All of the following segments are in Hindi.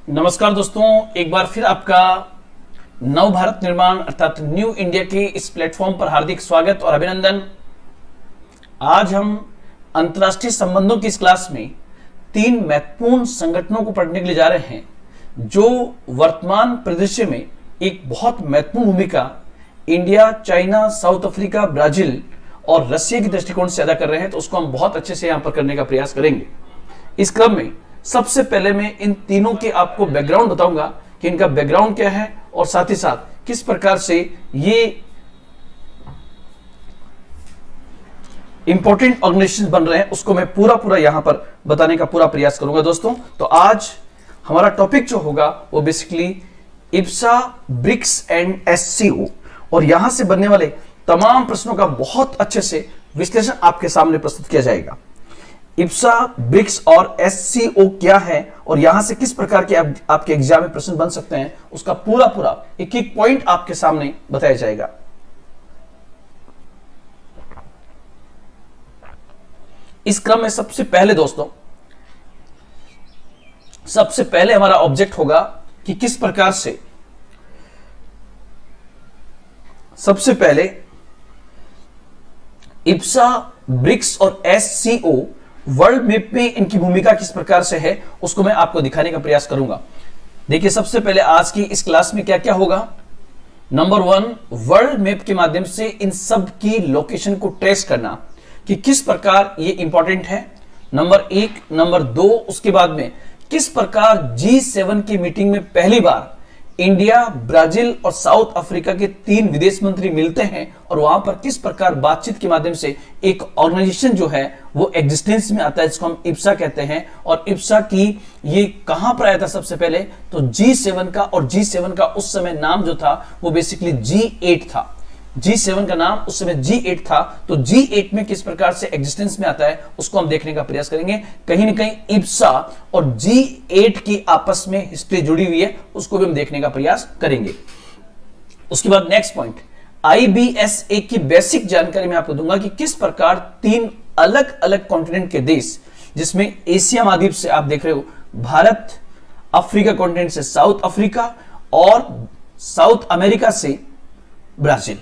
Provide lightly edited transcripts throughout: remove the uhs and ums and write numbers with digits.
नमस्कार दोस्तों, एक बार फिर आपका नव भारत निर्माण अर्थात न्यू इंडिया के इस प्लेटफॉर्म पर हार्दिक स्वागत और अभिनंदन। आज हम अंतर्राष्ट्रीय संबंधों की इस क्लास में 3 महत्वपूर्ण संगठनों को पढ़ने के लिए जा रहे हैं जो वर्तमान परिदृश्य में एक बहुत महत्वपूर्ण भूमिका India, China, south Africa, Brazil और रशिया की दृष्टिकोण से अदा कर रहे हैं। तो उसको हम बहुत अच्छे से यहां पर करने का प्रयास करेंगे। इस क्रम में सबसे पहले मैं इन तीनों के आपको बैकग्राउंड बताऊंगा कि इनका बैकग्राउंड क्या है और साथ ही साथ किस प्रकार से ये इंपॉर्टेंट ऑर्गेनाइजेशन बन रहे हैं, उसको मैं पूरा यहां पर बताने का पूरा प्रयास करूंगा दोस्तों। तो आज हमारा टॉपिक जो होगा वो basically IBSA, BRICS and SCO, और यहां से बनने वाले तमाम प्रश्नों का बहुत अच्छे से विश्लेषण आपके सामने प्रस्तुत किया जाएगा। इब्सा, ब्रिक्स और एससीओ क्या है और यहां से किस प्रकार के आपके एग्जाम में प्रश्न बन सकते हैं, उसका पूरा एक एक पॉइंट आपके सामने बताया जाएगा। इस क्रम में सबसे पहले हमारा ऑब्जेक्ट होगा कि किस प्रकार से सबसे पहले इब्सा, ब्रिक्स और एससीओ वर्ल्ड मैप में इनकी भूमिका किस प्रकार से है उसको मैं आपको दिखाने का प्रयास करूंगा। देखिए, सबसे पहले आज की इस क्लास में क्या क्या होगा। नंबर 1, वर्ल्ड मैप के माध्यम से इन सब की लोकेशन को ट्रेस करना कि किस प्रकार ये इंपॉर्टेंट है। नंबर 1, नंबर 2, उसके बाद में किस प्रकार G7 की मीटिंग में पहली बार इंडिया, ब्राजील और साउथ अफ्रीका के 3 विदेश मंत्री मिलते हैं और वहां पर किस प्रकार बातचीत के माध्यम से एक ऑर्गेनाइजेशन जो है वो एग्जिस्टेंस में आता है, जिसको हम इब्सा कहते हैं। और इब्सा की ये कहां पर आया था सबसे पहले, तो G7 का, और G7 का उस समय नाम जो था वो बेसिकली G8 था। G7 का नाम उस समय G8 था। तो G8 में किस प्रकार से एग्जिस्टेंस में आता है उसको हम देखने का प्रयास करेंगे। कहीं ना कहीं इब्सा और G8 की आपस में हिस्ट्री जुड़ी हुई है, उसको भी हम देखने का प्रयास करेंगे। उसके बाद नेक्स्ट पॉइंट, IBSA की बेसिक जानकारी मैं आपको दूंगा कि किस प्रकार 3 अलग अलग कॉन्टिनेंट के देश, जिसमें एशिया महाद्वीप से आप देख रहे हो भारत, अफ्रीका कॉन्टिनेंट से साउथ अफ्रीका और साउथ अमेरिका से ब्राजील,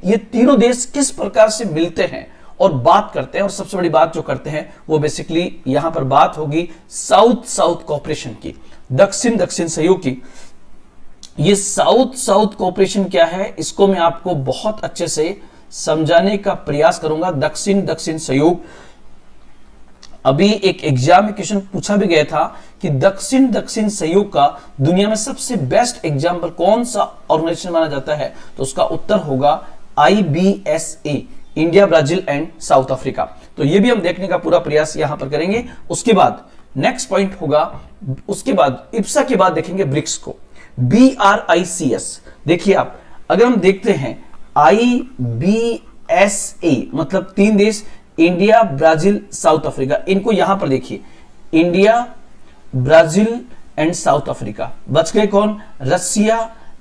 ये तीनों देश किस प्रकार से मिलते हैं और बात करते हैं। और सबसे बड़ी बात जो करते हैं वो बेसिकली यहां पर बात होगी साउथ साउथ कोऑपरेशन की, दक्षिण दक्षिण सहयोग की। ये साउथ साउथ कोऑपरेशन क्या है इसको मैं आपको बहुत अच्छे से समझाने का प्रयास करूंगा। दक्षिण दक्षिण सहयोग, अभी एक एग्जाम में क्वेश्चन पूछा भी गया था कि दक्षिण दक्षिण सहयोग का दुनिया में सबसे बेस्ट एग्जाम्पल कौन सा ऑर्गेनाइजेशन माना जाता है, तो उसका उत्तर होगा IBSA, India, Brazil and south Africa. तो ये भी हम देखने का पूरा प्रयास यहां पर करेंगे। उसके बाद नेक्स्ट पॉइंट होगा, उसके बाद इब्सा के बाद देखेंगे ब्रिक्स को, BRICS। देखिए आप, अगर हम देखते हैं IBSA मतलब 3 देश, इंडिया, ब्राजील, साउथ अफ्रीका, इनको यहां पर देखिए, India, Brazil and south Africa. बच गए कौन, रसिया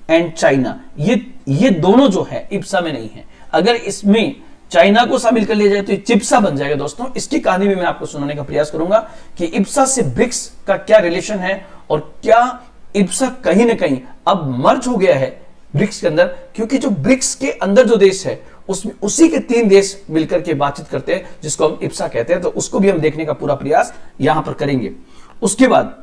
एंड चाइना। ये दोनों जो है इब्सा में नहीं है। अगर इसमें चाइना को शामिल कर लिया जाए तो ये चिप्सा बन जाएगा दोस्तों। इसकी कहानी भी मैं आपको सुनाने का प्रयास करूंगा कि इब्सा से ब्रिक्स का क्या रिलेशन है और क्या इब्सा कहीं ना कहीं अब मर्ज हो गया है ब्रिक्स के अंदर, क्योंकि जो ब्रिक्स के अंदर जो देश है उसमें उसी के 3 देश मिलकर के बातचीत करते हैं, जिसको हम इब्सा कहते हैं। तो उसको भी हम देखने का पूरा प्रयास यहां पर करेंगे। उसके बाद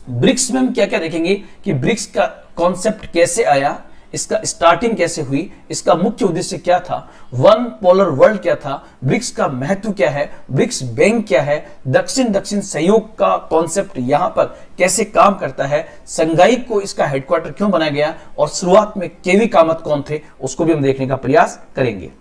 ब्रिक्स में हम क्या क्या देखेंगे कि ब्रिक्स का कॉन्सेप्ट कैसे आया, इसका स्टार्टिंग कैसे हुई, इसका मुख्य उद्देश्य क्या था, वन पोलर वर्ल्ड क्या था, ब्रिक्स का महत्व क्या है, ब्रिक्स बैंक क्या है, दक्षिण दक्षिण सहयोग का कॉन्सेप्ट यहां पर कैसे काम करता है, संघाई को इसका हेडक्वार्टर क्यों बनाया गया और शुरुआत में केवी कामत कौन थे, उसको भी हम देखने का प्रयास करेंगे।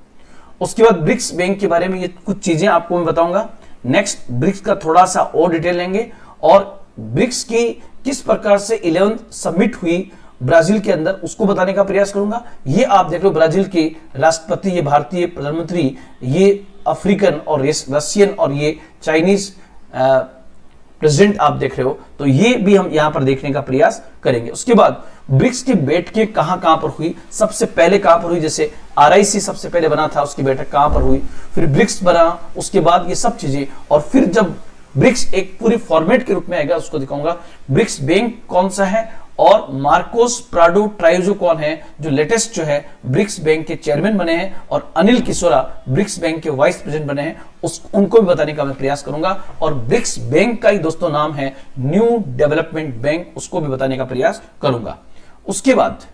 उसके बाद ब्रिक्स बैंक के बारे में ये कुछ चीजें आपको मैं बताऊंगा। नेक्स्ट ब्रिक्स का थोड़ा सा और डिटेल लेंगे और ब्रिक्स की किस प्रकार से 11th समिट हुई ब्राजील के अंदर उसको बताने का प्रयास करूंगा। ये आप देख लो, ब्राजील के राष्ट्रपति, ये भारतीय प्रधानमंत्री, ये अफ्रीकन और रशियन और ये चाइनीज प्रेसिडेंट आप देख रहे हो। तो ये भी हम यहां पर देखने का प्रयास करेंगे। उसके बाद ब्रिक्स की बैठकें कहां पर हुई, सबसे पहले कहां पर हुई, जैसे RIC सबसे पहले बना था, उसकी बैठक कहां पर हुई, फिर ब्रिक्स बना, उसके बाद ये सब चीजें, और फिर जब ब्रिक्स एक पूरी फॉर्मेट के रूप में आएगा, उसको दिखाऊंगा। ब्रिक्स बैंक कौन सा है और मार्कोस प्राडो ट्राइजो कौन है जो लेटेस्ट जो है ब्रिक्स बैंक के चेयरमैन बने हैं, और अनिल किशोरा ब्रिक्स बैंक के वाइस प्रेसिडेंट बने हैं, उनको भी बताने का मैं प्रयास करूंगा। और ब्रिक्स बैंक का ही दोस्तों नाम है न्यू डेवलपमेंट बैंक, उसको भी बताने का प्रयास करूंगा। उसके बाद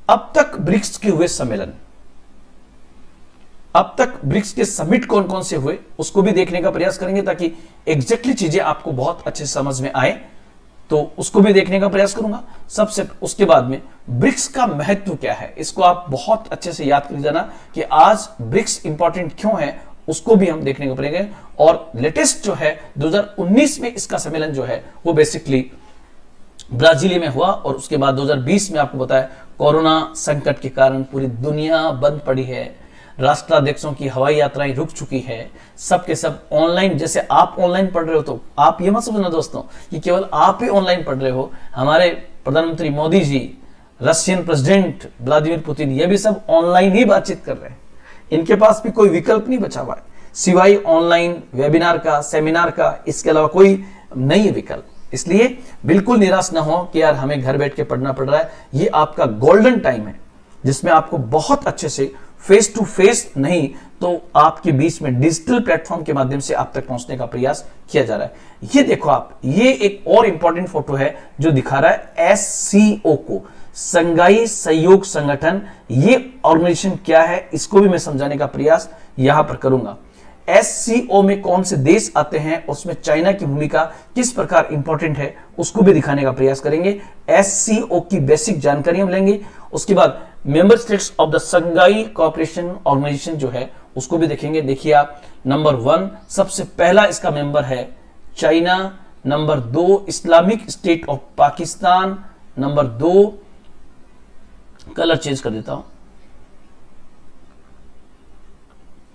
अब तक ब्रिक्स के हुए सम्मेलन, अब तक ब्रिक्स के समिट कौन कौन से हुए उसको भी देखने का प्रयास करेंगे, ताकि एग्जैक्टली चीजें आपको बहुत अच्छे समझ में आए, तो उसको भी देखने का प्रयास करूंगा सबसे। उसके बाद में ब्रिक्स का महत्व क्या है, इसको आप बहुत अच्छे से याद कर जाना कि आज ब्रिक्स इंपॉर्टेंट क्यों है, उसको भी हम देखने को पड़ेगा। और लेटेस्ट जो है 2019 में इसका सम्मेलन जो है वो बेसिकली ब्राजील में हुआ, और उसके बाद 2020 में आपको बताया कोरोना संकट के कारण पूरी दुनिया बंद पड़ी है, राष्ट्राध्यक्षों की हवाई यात्राएं रुक चुकी है, सबके सब ऑनलाइन, जैसे आप ऑनलाइन पढ़ रहे हो, तो आप ये मत समझना दोस्तों कि केवल आप ही ऑनलाइन पढ़ रहे हो। हमारे प्रधानमंत्री Modi ji, Russian president Vladimir Putin, ये भी सब ऑनलाइन ही बातचीत कर रहे हैं, इनके पास भी कोई विकल्प नहीं बचा हुआ है सिवाय ऑनलाइन वेबिनार का, सेमिनार का, इसके अलावा कोई नहीं है विकल्प। इसलिए बिल्कुल निराश ना हो कि यार हमें घर बैठ के पढ़ना पड़ रहा है। ये आपका गोल्डन टाइम है जिसमें आपको बहुत अच्छे से फेस टू फेस नहीं तो आपके बीच में डिजिटल प्लेटफॉर्म के माध्यम से आप तक पहुंचने का प्रयास किया जा रहा है। ये देखो आप, ये एक और इंपॉर्टेंट फोटो है जो दिखा रहा है SCO को, संघाई सहयोग संगठन। ये ऑर्गेनाइजेशन क्या है इसको भी मैं समझाने का प्रयास यहां पर करूंगा। SCO में कौन से देश आते हैं, उसमें चाइना की भूमिका किस प्रकार इंपॉर्टेंट है, उसको भी दिखाने का प्रयास करेंगे। SCO की बेसिक जानकारी हम लेंगे। उसके बाद member states of the Shanghai cooperation organisation जो है उसको भी देखेंगे। देखिए आप, नंबर 1 सबसे पहला इसका मेंबर है China, number 2 Islamic state of Pakistan, number 2 colour change कर देता हूं,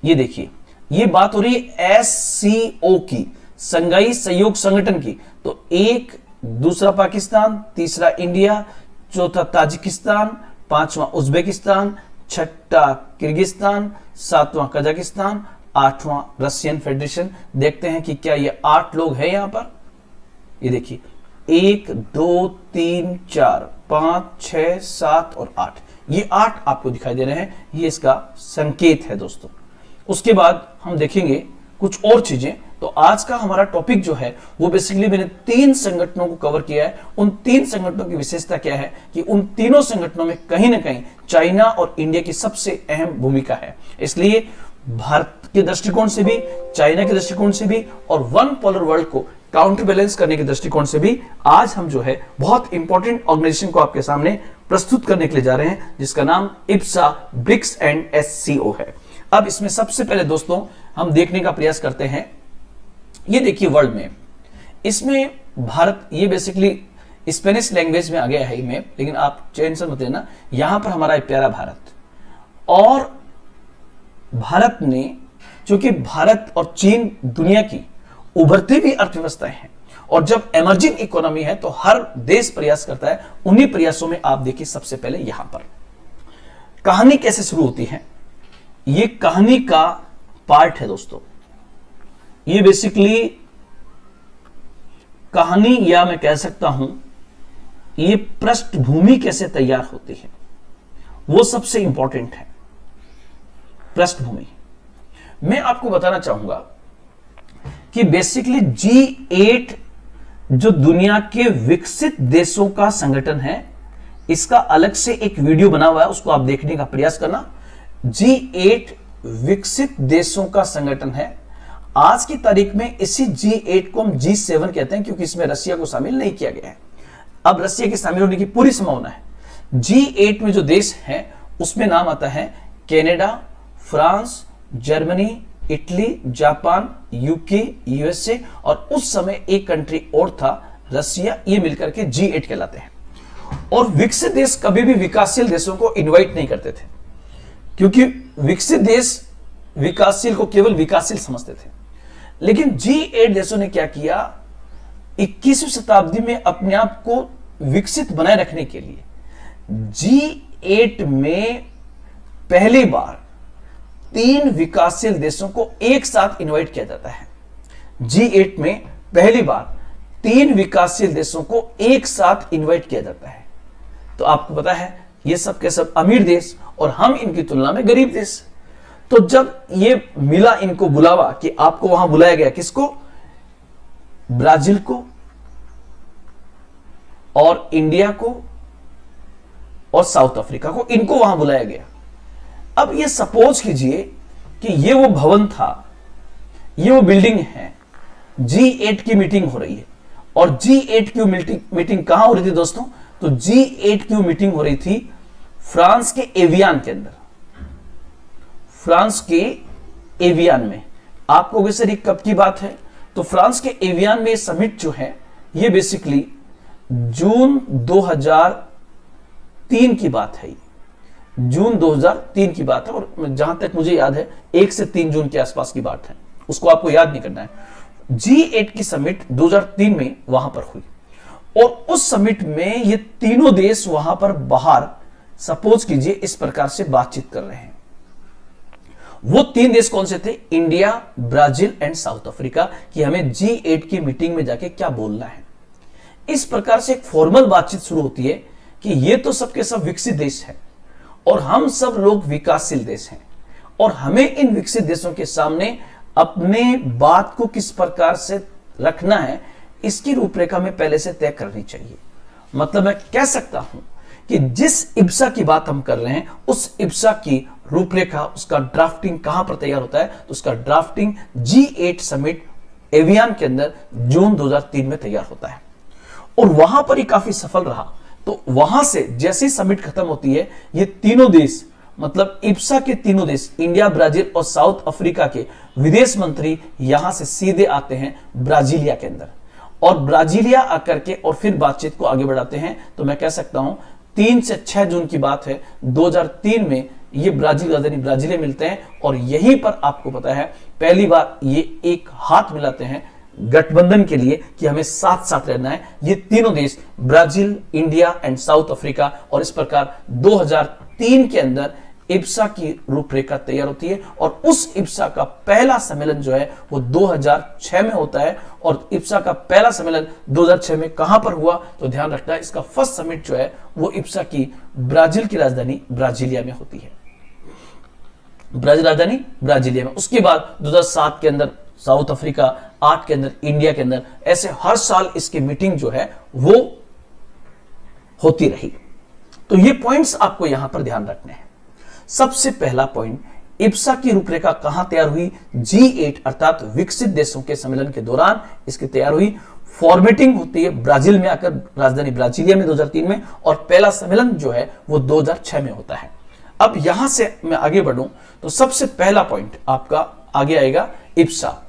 ये देखिए, ये बात हो रही है SCO की, संघाई सहयोग संगठन की। तो एक, दूसरा पाकिस्तान, तीसरा इंडिया, चौथा ताजिकिस्तान, पांचवा उज्बेकिस्तान, छठा किर्गिस्तान, सातवां कजाकिस्तान, आठवां रशियन फेडरेशन। देखते हैं कि क्या ये 8 लोग हैं यहां पर। ये देखिए 1 2 3 4 5 6 7 और 8, ये 8 आपको दिखाई दे रहे हैं, ये इसका संकेत है दोस्तों। उसके बाद हम देखेंगे कुछ और चीजें। तो आज का हमारा टॉपिक जो है वो बेसिकली मैंने 3 संगठनों को कवर किया है। उन 3 संगठनों की विशेषता क्या है कि उन तीनों संगठनों में कहीं ना कहीं चाइना और इंडिया की सबसे अहम भूमिका है। इसलिए भारत के दृष्टिकोण से भी, चाइना के दृष्टिकोण से भी और वन पोलर वर्ल्ड को काउंटर बैलेंस करने के दृष्टिकोण से भी आज हम जो है बहुत इंपॉर्टेंट ऑर्गेनाइजेशन को आपके सामने प्रस्तुत करने के लिए जा रहे हैं, जिसका नाम IBSA ब्रिक्स एंड SCO है। अब इसमें सबसे पहले दोस्तों हम देखने का प्रयास करते हैं, ये देखिए वर्ल्ड मैप। इसमें भारत, ये बेसिकली स्पेनिश लैंग्वेज में आ गया है मैप, लेकिन आप टेंशन मत लेना, यहां पर हमारा प्यारा भारत, और भारत ने, क्योंकि भारत और चीन दुनिया की उभरती हुई अर्थव्यवस्थाएं हैं, और जब इमर्जिंग इकोनॉमी है तो हर देश प्रयास करता है। उन्हीं प्रयासों में आप देखिए सबसे पहले यहां पर कहानी कैसे शुरू होती है। ये कहानी का पार्ट है दोस्तों, ये बेसिकली कहानी, या मैं कह सकता हूं ये पृष्ठभूमि कैसे तैयार होती है वो सबसे इंपॉर्टेंट है। पृष्ठभूमि मैं आपको बताना चाहूंगा कि बेसिकली G8 जो दुनिया के विकसित देशों का संगठन है, इसका अलग से एक वीडियो बना हुआ है, उसको आप देखने का प्रयास करना। G8 विकसित देशों का संगठन है। आज की तारीख में इसी G8 को हम G7 कहते हैं, क्योंकि इसमें रसिया को शामिल नहीं किया गया है। अब रसिया के शामिल होने की पूरी संभावना है। G8 में जो देश हैं उसमें नाम आता है Canada, France, Germany, Italy, Japan, UK, USA, और उस समय एक कंट्री और था रसिया। ये मिलकर के G8 कहलाते हैं। और विकसित देश कभी भी विकासशील देशों को इनवाइट नहीं करते थे, क्योंकि विकसित देश विकासशील को केवल विकासशील समझते थे। लेकिन G8 देशों ने क्या किया, 21वीं शताब्दी में अपने आप को विकसित बनाए रखने के लिए G8 में पहली बार 3 विकासशील देशों को एक साथ इनवाइट किया जाता है। G8 में पहली बार 3 विकासशील देशों को एक साथ इनवाइट किया जाता है। तो आपको पता है ये सब के सब अमीर देश और हम इनकी तुलना में गरीब देश। तो जब ये मिला इनको बुलावा कि आपको वहां बुलाया गया, किसको? ब्राजील को और इंडिया को और साउथ अफ्रीका को, इनको वहां बुलाया गया। अब ये सपोज कीजिए कि ये वो भवन था, ये वो बिल्डिंग है, G8 की मीटिंग हो रही है। और G8 की मीटिंग कहां हो रही थी दोस्तों? तो G8 की मीटिंग हो रही थी फ्रांस के एवियान के अंदर, फ्रांस के एवियान में। आपको वैसे सर कब की बात है? तो फ्रांस के एवियान में समिट जो है ये बेसिकली जून 2003 की बात है। जून 2003 की बात है और जहां तक मुझे याद है 1 से 3 जून के आसपास की बात है, उसको आपको याद नहीं करना है। G8 की समिट 2003 में वहां पर हुई और उस समिट में ये तीनों देश वहां पर बाहर सपोज कीजिए इस प्रकार से बातचीत कर रहे हैं। वो 3 देश कौन से थे? India, Brazil and south Africa, कि हमें G8 की मीटिंग में जाके क्या बोलना है। इस प्रकार से एक फॉर्मल बातचीत शुरू होती है कि ये तो सबके सब विकसित देश हैं और हम सब लोग विकासशील देश हैं और हमें इन विकसित देशों के सामने अपने बात को किस प्रकार से रखना है, इसकी रूपरेखा में पहले से तय करनी चाहिए। मतलब मैं कह सकता हूं कि जिस इब्सा की बात हम कर रहे हैं उस इब्सा की रूपरेखा, उसका ड्राफ्टिंग कहां पर तैयार होता है? तो उसका ड्राफ्टिंग G8 समिट एवियान के अंदर जून 2003 में तैयार होता है और वहां पर ही काफी सफल रहा। तो वहां से जैसे ही समिट खत्म होती है, ये तीनों देश, मतलब इब्सा के तीनों देश, इंडिया, ब्राजील और साउथ अफ्रीका के विदेश मंत्री यहां से सीधे आते हैं ब्राजीलिया के अंदर और ब्राजीलिया आकर के और फिर बातचीत को आगे बढ़ाते हैं। तो मैं कह सकता हूं 3 से 6 जून की बात है 2003 में ये ब्राजील राजधानी ब्राजीलिया मिलते हैं और यहीं पर आपको पता है पहली बार ये एक हाथ मिलाते हैं गठबंधन के लिए कि हमें साथ साथ रहना है। ये तीनों देश Brazil, India and south Africa, और इस प्रकार 2003 के अंदर इब्सा की रूपरेखा तैयार होती है और उस इब्सा का पहला सम्मेलन जो है वो 2006 में होता है। और इब्सा का पहला सम्मेलन 2006 में कहां पर हुआ? तो ध्यान रखना है इसका फर्स्ट समिट जो है वो इब्सा की ब्राजील की राजधानी ब्राजीलिया में होती है, ब्राजील राजधानी ब्राजीलिया में। उसके बाद 2007 के अंदर साउथ अफ्रीका, 8 के अंदर इंडिया के अंदर, ऐसे हर साल इसकी मीटिंग जो है वो होती रही। तो ये पॉइंट्स आपको यहां पर ध्यान रखने हैं। सबसे पहला पॉइंट, इब्सा की रूपरेखा कहां तैयार हुई? G8 अर्थात विकसित देशों के सम्मेलन के दौरान इसकी तैयार हुई। फॉर्मेटिंग होती है ब्राजील में आकर राजधानी ब्राजीलिया में 2003 में और पहला सम्मेलन जो है वो 2006 में होता है। अब यहां से मैं आगे बढ़ूं तो सबसे पहला पॉइंट आपका आगे आएगा इब्सा।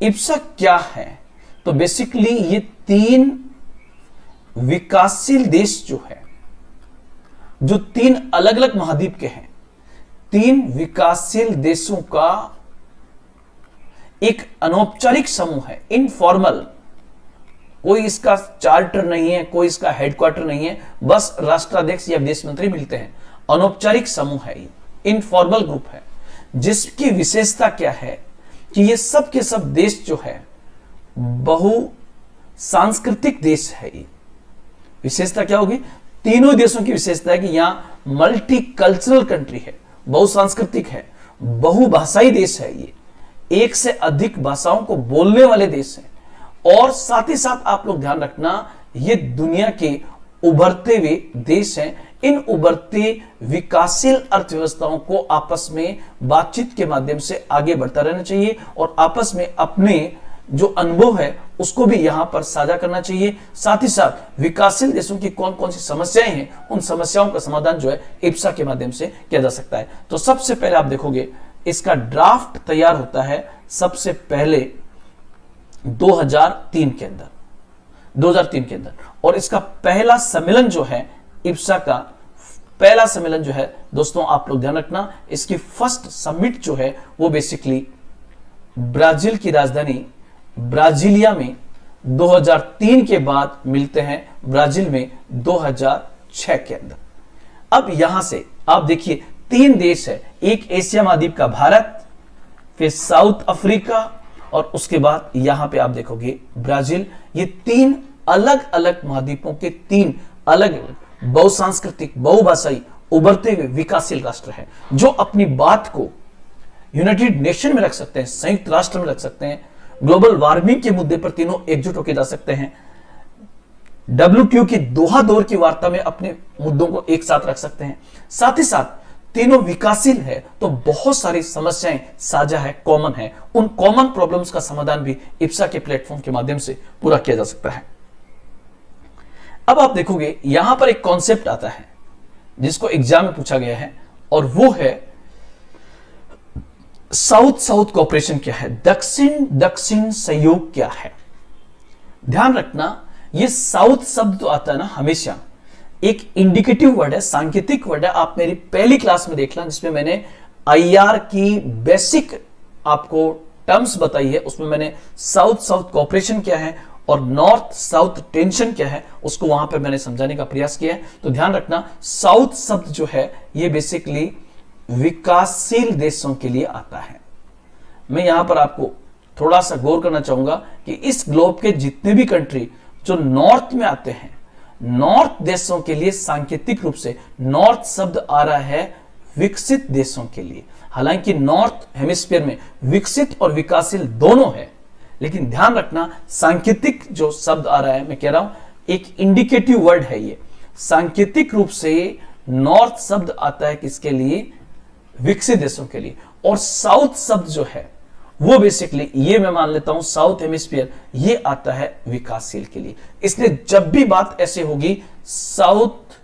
इब्सा क्या है? तो बेसिकली ये 3 विकासशील देश जो है, जो 3 अलग अलग महाद्वीप के हैं, 3 विकासशील देशों का एक अनौपचारिक समूह है, इनफॉर्मल। कोई इसका चार्टर नहीं है, कोई इसका हेडक्वार्टर नहीं है, बस राष्ट्राध्यक्ष या विदेश मंत्री मिलते हैं। अनौपचारिक समूह है, ये इनफॉर्मल ग्रुप है, जिसकी विशेषता क्या है कि ये सब के सब देश जो है बहु सांस्कृतिक देश है। ये विशेषता क्या होगी? तीनों देशों की विशेषता है कि यहां मल्टी कल्चरल कंट्री है, बहुसांस्कृतिक है, बहुभाषाई देश है। ये 1 से अधिक भाषाओं को बोलने वाले देश हैं और साथ ही साथ आप लोग ध्यान रखना ये दुनिया के उभरते हुए देश हैं। इन उभरते विकासशील अर्थव्यवस्थाओं को आपस में बातचीत के माध्यम से आगे बढ़ता रहना चाहिए और आपस में अपने जो अनुभव है उसको भी यहां पर साझा करना चाहिए। साथ ही साथ विकासशील देशों की कौन कौन सी समस्याएं हैं, उन समस्याओं का समाधान जो है इब्सा के माध्यम से किया जा सकता है। तो सबसे पहले आप देखोगे इसका ड्राफ्ट तैयार होता है सबसे पहले 2003 के अंदर और इसका पहला सम्मेलन जो है इब्सा का पहला सम्मेलन जो है दोस्तों आप लोग ध्यान रखना, इसकी फर्स्ट समिट जो है वो बेसिकली ब्राजील की राजधानी ब्राजीलिया में 2003 के बाद मिलते हैं ब्राजील में 2006 के अंदर। अब यहां से आप देखिए 3 देश है, एक एशिया महाद्वीप का भारत, फिर साउथ अफ्रीका और उसके बाद यहां पे आप देखोगे ब्राजील। ये 3 अलग अलग महाद्वीपों के 3 अलग बहुसांस्कृतिक, बहुभाषाई, उभरते हुए विकासशील राष्ट्र है, जो अपनी बात को यूनाइटेड नेशन में रख सकते हैं, संयुक्त राष्ट्र में रख सकते हैं, ग्लोबल वार्मिंग के मुद्दे पर तीनों एकजुट होकर जा सकते हैं, WTO की दोहा दौर की वार्ता में अपने मुद्दों को एक साथ रख सकते हैं। साथ ही साथ तीनों विकासशील है, तो बहुत सारी समस्याएं साझा है, कॉमन है। उन कॉमन प्रॉब्लम्स का समाधान भी इप्सा के प्लेटफॉर्म के माध्यम से पूरा किया जा सकता है। अब आप देखोगे यहां पर एक कॉन्सेप्ट आता है जिसको एग्जाम में पूछा गया है, और वो है साउथ साउथ कोऑपरेशन क्या है, दक्षिण दक्षिण सहयोग क्या है। ध्यान रखना, ये साउथ शब्द तो आता है ना हमेशा एक इंडिकेटिव वर्ड है, सांकेतिक वर्ड है। आप मेरी पहली क्लास में देखना जिसमें मैंने IR की बेसिक आपको टर्म्स बताई है, उसमें मैंने साउथ साउथ कोऑपरेशन क्या है और नॉर्थ साउथ टेंशन क्या है उसको वहां पर मैंने समझाने का प्रयास किया है। तो ध्यान रखना, साउथ शब्द जो है ये बेसिकली विकासशील देशों के लिए आता है। मैं यहां पर आपको थोड़ा सा गौर करना चाहूंगा कि इस ग्लोब के जितने भी कंट्री जो नॉर्थ में आते हैं, नॉर्थ देशों के लिए सांकेतिक रूप से नॉर्थ शब्द आ रहा है विकसित देशों के लिए। हालांकि नॉर्थ हेमिस्फीयर में विकसित और विकासशील दोनों है, लेकिन ध्यान रखना सांकेतिक जो शब्द आ रहा है, मैं कह रहा हूं एक इंडिकेटिव वर्ड है ये। सांकेतिक रूप से नॉर्थ शब्द आता है किसके लिए, विकसित देशों के लिए, और साउथ शब्द जो है वो बेसिकली ये मैं मान लेता हूं साउथ हेमिस्फीयर, ये आता है विकासशील के लिए। इसलिए जब भी बात ऐसे होगी साउथ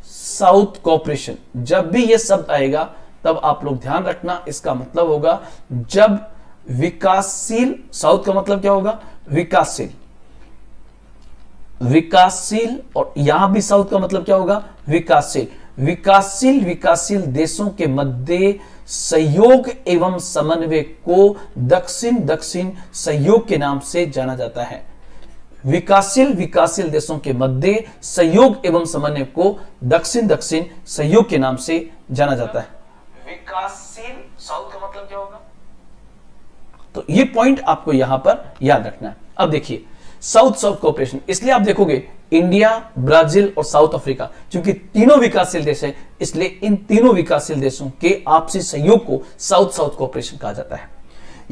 साउथ कोऑपरेशन, जब भी ये शब्द आएगा तब आप लोग ध्यान रखना, इसका मतलब होगा जब विकासशील, साउथ का मतलब क्या होगा, विकासशील, विकासशील, और यहां भी साउथ का मतलब क्या होगा, विकासशील। विकासशील देशों के मध्य सहयोग एवं समन्वय को दक्षिण दक्षिण सहयोग के नाम से जाना जाता है। विकासशील देशों के मध्य सहयोग एवं समन्वय को दक्षिण दक्षिण सहयोग के नाम से जाना जाता है। विकासशील साउथ का मतलब क्या होगा, तो ये पॉइंट आपको यहां पर याद रखना है। अब देखिए साउथ साउथ कोऑपरेशन, इसलिए आप देखोगे इंडिया, ब्राजील और साउथ अफ्रीका, क्योंकि तीनों विकासशील देश है, इसलिए इन तीनों विकासशील देशों के आपसी सहयोग को साउथ साउथ कोऑपरेशन कहा जाता है।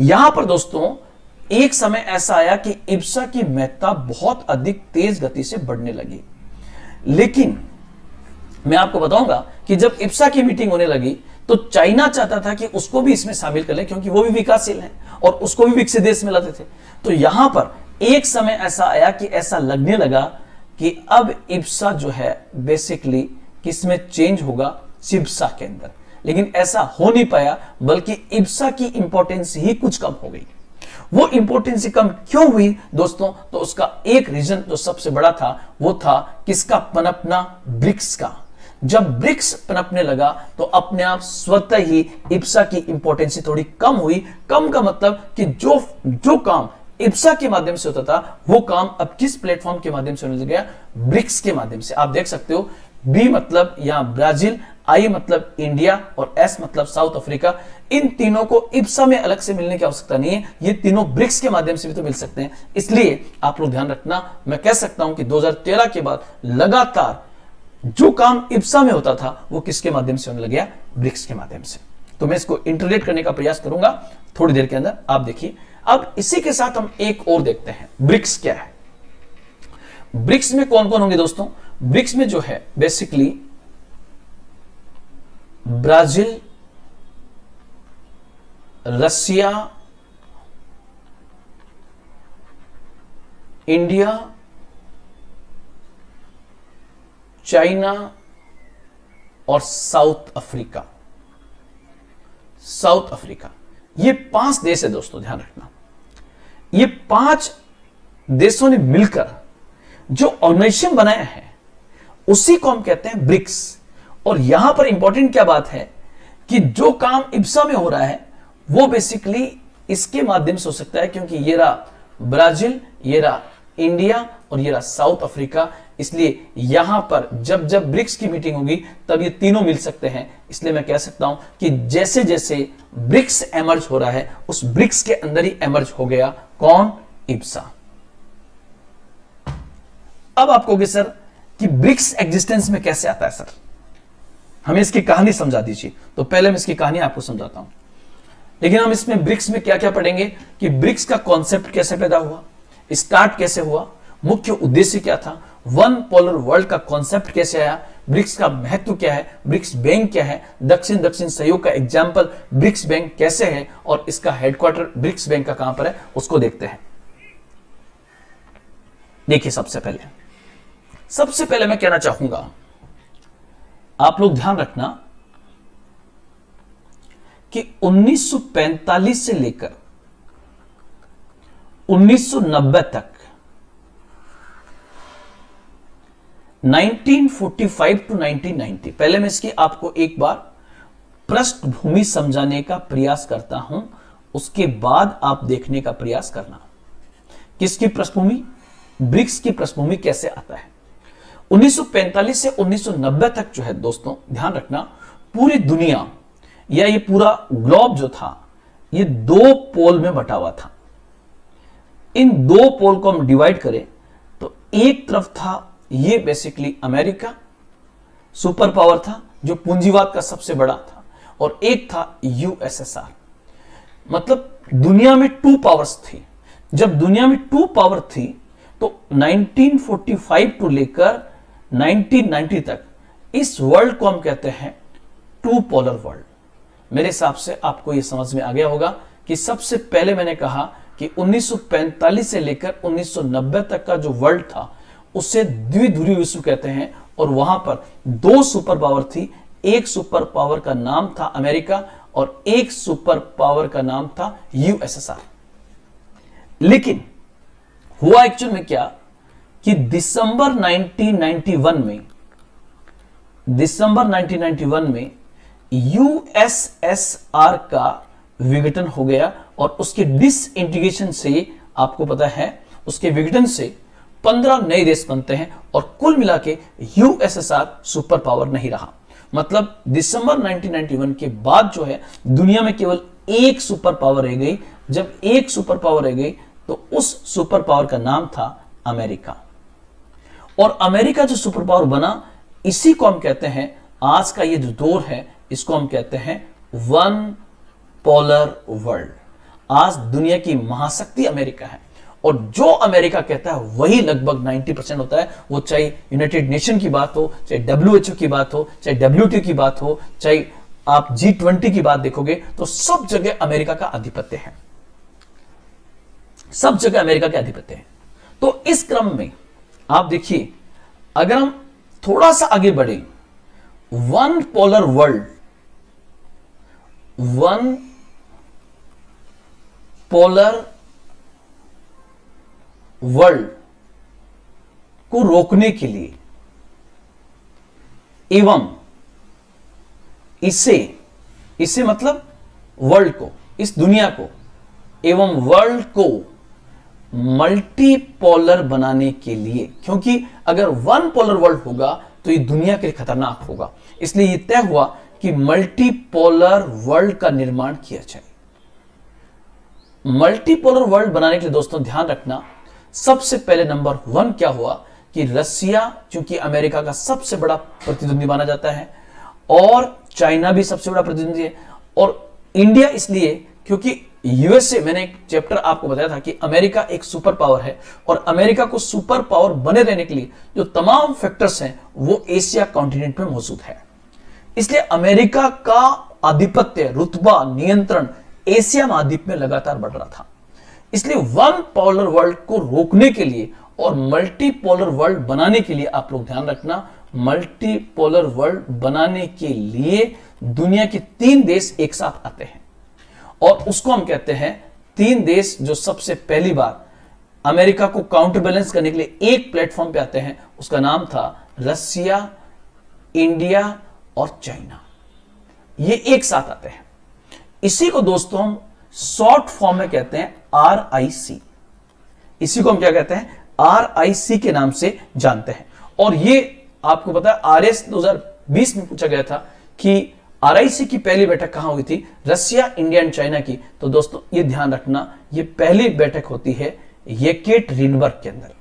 यहां पर दोस्तों एक समय ऐसा आया कि इप्सा की महत्ता बहुत अधिक तेज गति से बढ़ने लगी, लेकिन मैं आपको बताऊंगा कि जब इप्सा की मीटिंग होने लगी तो चाइना चाहता था कि उसको भी इसमें शामिल कर ले, क्योंकि वो भी विकासशील है और उसको भी विकसित देश में लाते थे। तो यहां पर एक समय ऐसा आया कि ऐसा लगने लगा कि अब इप्सा जो है बेसिकली किसमें चेंज होगा, सिप्सा के अंदर, लेकिन ऐसा हो नहीं पाया, बल्कि इप्सा की इंपॉर्टेंस ही कुछ कम हो गई। वो इंपॉर्टेंस कम क्यों हुई दोस्तों, तो उसका एक रीजन जो सबसे बड़ा था वो था किसका पनपना, ब्रिक्स का। जब ब्रिक्स पनपने लगा तो अपने आप स्वतः ही इप्सा की इंपॉर्टेंस थोड़ी कम हुई। कम का मतलब कि जो काम इप्सा के माध्यम से होता था वो काम अब किस प्लेटफॉर्म के माध्यम से होने लग गया, ब्रिक्स के माध्यम से। आप देख सकते हो बी मतलब यहां ब्राजील, आई मतलब इंडिया और एस मतलब साउथ अफ्रीका। इन तीनों को इप्सा में अलग से मिलने की आवश्यकता नहीं है, ये तीनों ब्रिक्स के माध्यम से भी तो मिल सकते हैं। इसलिए आप लोग ध्यान रखना, मैं कह सकता हूं कि 2013 के बाद लगातार जो काम इप्सा में होता था वो किसके माध्यम से होने लग गया, ब्रिक्स के माध्यम से। तो मैं इसको इंटरलेट करने का प्रयास करूंगा थोड़ी देर के अंदर, आप देखिए। अब इसी के साथ हम एक और देखते हैं, ब्रिक्स क्या है। ब्रिक्स में कौन कौन होंगे दोस्तों, ब्रिक्स में जो है basically Brazil, Russia, India, China और साउथ अफ्रीका। साउथ अफ्रीका, ये 5 देश है दोस्तों, ध्यान रखना। ये 5 देशों ने मिलकर जो ऑर्गेनाइजेशन बनाया है उसी को हम कहते हैं ब्रिक्स। और यहां पर इंपॉर्टेंट क्या बात है कि जो काम इप्सा में हो रहा है वो बेसिकली इसके माध्यम से हो सकता है, क्योंकि ये रहा ब्राजील, ये रहा इंडिया और ये रहा साउथ अफ्रीका। इसलिए यहां पर जब जब ब्रिक्स की मीटिंग होगी तब ये तीनों मिल सकते हैं। इसलिए मैं कह सकता हूं कि जैसे जैसे ब्रिक्स एमर्ज हो रहा है उस ब्रिक्स के अंदर ही एमर्ज हो गया कौन? इब्सा। अब आप कहोगे सर कि ब्रिक्स एग्जिस्टेंस में कैसे आता है सर, हमें इसकी कहानी समझा दीजिए। तो पहले मैं इसकी कहानी आपको समझाता हूं, लेकिन हम इसमें ब्रिक्स में क्या क्या पढ़ेंगे कि ब्रिक्स का कॉन्सेप्ट कैसे पैदा हुआ, स्टार्ट कैसे हुआ, मुख्य उद्देश्य क्या था, वन पोलर वर्ल्ड का कॉन्सेप्ट कैसे आया, ब्रिक्स का महत्व क्या है, ब्रिक्स बैंक क्या है, दक्षिण दक्षिण सहयोग का एग्जाम्पल ब्रिक्स बैंक कैसे है और इसका हेडक्वार्टर ब्रिक्स बैंक का कहां पर है उसको देखते हैं। देखिए सबसे पहले मैं कहना चाहूंगा, आप लोग ध्यान रखना कि 1945 से लेकर 1990 तक 1945 टू 1990, पहले मैं इसकी आपको एक बार पृष्ठभूमि समझाने का प्रयास करता हूं, उसके बाद आप देखने का प्रयास करना। किसकी पृष्ठभूमि? ब्रिक्स की पृष्ठभूमि कैसे आता है। 1945 से 1990 तक जो है दोस्तों ध्यान रखना, पूरी दुनिया या ये पूरा ग्लोब जो था ये दो पोल में बटा हुआ था। इन दो पोल को हम डिवाइड करें तो एक तरफ था ये बेसिकली अमेरिका, सुपर पावर था जो पूंजीवाद का सबसे बड़ा था, और एक था यूएसएसआर। मतलब दुनिया में टू पावर्स थी। जब दुनिया में टू पावर थी तो 1945 टू लेकर 1990 तक इस वर्ल्ड को हम कहते हैं टू पोलर वर्ल्ड। मेरे हिसाब से आपको यह समझ में आ गया होगा कि सबसे पहले मैंने कहा कि 1945 से लेकर 1990 तक का जो वर्ल्ड था उसे द्विध्रुवीय विश्व कहते हैं, और वहां पर दो सुपर पावर थी। एक सुपर पावर का नाम था अमेरिका और एक सुपर पावर का नाम था यूएसएसआर। लेकिन हुआ एक्चुअल में क्या कि दिसंबर 1991 में यूएसएसआर का विघटन हो गया, और उसके डिसइंटीग्रेशन से आपको पता है उसके विघटन से 15 नए देश बनते हैं, और कुल मिला के यूएसएसआर सुपर पावर नहीं रहा। मतलब दिसंबर 1991 के बाद जो है दुनिया में केवल एक सुपर पावर रह गई। जब एक सुपर पावर रह गई तो उस सुपर पावर का नाम था अमेरिका, और अमेरिका जो सुपर पावर बना इसी को हम कहते हैं, आज का ये जो दौर है इसको हम कहते हैं वन पोलर वर्ल्ड। आज दुनिया की महाशक्ति अमेरिका है, और जो अमेरिका कहता है वही लगभग 90% होता है। वो चाहे यूनाइटेड नेशन की बात हो, चाहे WHO की बात हो, चाहे WTO की बात हो, चाहे आप G20 की बात देखोगे तो सब जगह अमेरिका का आधिपत्य है, सब जगह अमेरिका के आधिपत्य है। तो इस क्रम में आप देखिए, अगर हम थोड़ा सा आगे बढ़े, वन पोलर वर्ल्ड को रोकने के लिए एवं इसे मतलब वर्ल्ड को, इस दुनिया को एवं वर्ल्ड को मल्टीपोलर बनाने के लिए, क्योंकि अगर वन पोलर वर्ल्ड होगा तो ये दुनिया के लिए खतरनाक होगा, इसलिए यह तय हुआ कि मल्टीपोलर वर्ल्ड का निर्माण किया जाए। मल्टीपोलर वर्ल्ड बनाने के लिए दोस्तों ध्यान रखना, सबसे पहले नंबर 1 क्या हुआ कि रसिया, चूंकि अमेरिका का सबसे बड़ा प्रतिद्वंदी माना जाता है, और चाइना भी सबसे बड़ा प्रतिद्वंदी है, और इंडिया इसलिए क्योंकि यूएसए, मैंने एक चैप्टर आपको बताया था कि अमेरिका एक सुपर पावर है, और अमेरिका को सुपर पावर बने रहने के लिए जो तमाम फैक्टर्स हैं वो एशिया कॉन्टिनेंट में मौजूद है। इसलिए अमेरिका का आधिपत्य, रुतबा, नियंत्रण एशिया महाद्वीप में लगातार बढ़ रहा था। इसलिए वन पोलर वर्ल्ड को रोकने के लिए और मल्टीपोलर वर्ल्ड बनाने के लिए, आप लोग ध्यान रखना, मल्टीपोलर वर्ल्ड बनाने के लिए दुनिया के 3 देश एक साथ आते हैं, और उसको हम कहते हैं 3 देश जो सबसे पहली बार अमेरिका को काउंटर बैलेंस करने के लिए एक प्लेटफॉर्म पे आते हैं। उसका नाम था रसिया, इंडिया और चाइना। ये एक साथ आते हैं। इसी को दोस्तों हम शॉर्ट फॉर्म में कहते हैं RIC। इसी को हम क्या कहते हैं? RIC के नाम से जानते हैं। और ये आपको पता है RS 2020 में पूछा गया था कि RIC की पहली बैठक कहां हुई थी, रसिया, इंडिया एंड चाइना की। तो दोस्तों ये ध्यान रखना, ये पहली बैठक होती है येकेटेरिनबर्ग के अंदर।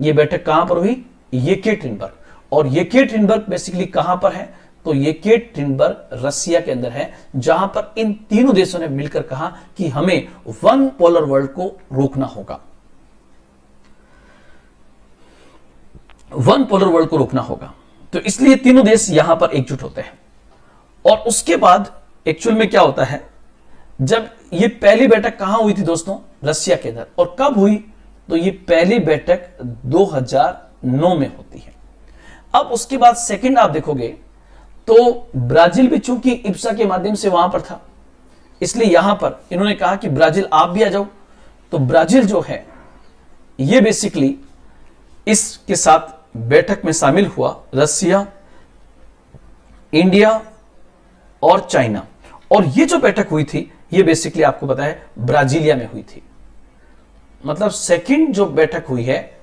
ये बैठक कहां पर हुई, येकेटेरिनबर्ग। और येकेटेरिनबर्ग बेसिकली कहां पर है, तो येकेटेरिनबर्ग रसिया के अंदर है, जहां पर इन तीनों देशों ने मिलकर कहा कि हमें वन पोलर वर्ल्ड को रोकना होगा, वन पोलर वर्ल्ड को रोकना होगा। तो इसलिए तीनों देश यहां पर एकजुट होते हैं। और उसके बाद एक्चुअल में क्या होता है, जब ये पहली बैठक कहां हुई थी दोस्तों, रसिया के अंदर। और कब हुई, तो ये पहली बैठक 2009 में होती है। अब उसके बाद सेकंड आप देखोगे तो ब्राजील भी चूंकि इप्सा के माध्यम से वहां पर था, इसलिए यहां पर इन्होंने कहा कि ब्राजील आप भी आ जाओ। तो ब्राजील जो है ये बेसिकली इसके साथ बैठक में शामिल हुआ, रसिया, इंडिया और चाइना। और ये जो बैठक हुई थी ये बेसिकली आपको पता है ब्राजीलिया में हुई थी। मतलब सेकंड जो बैठक हुई है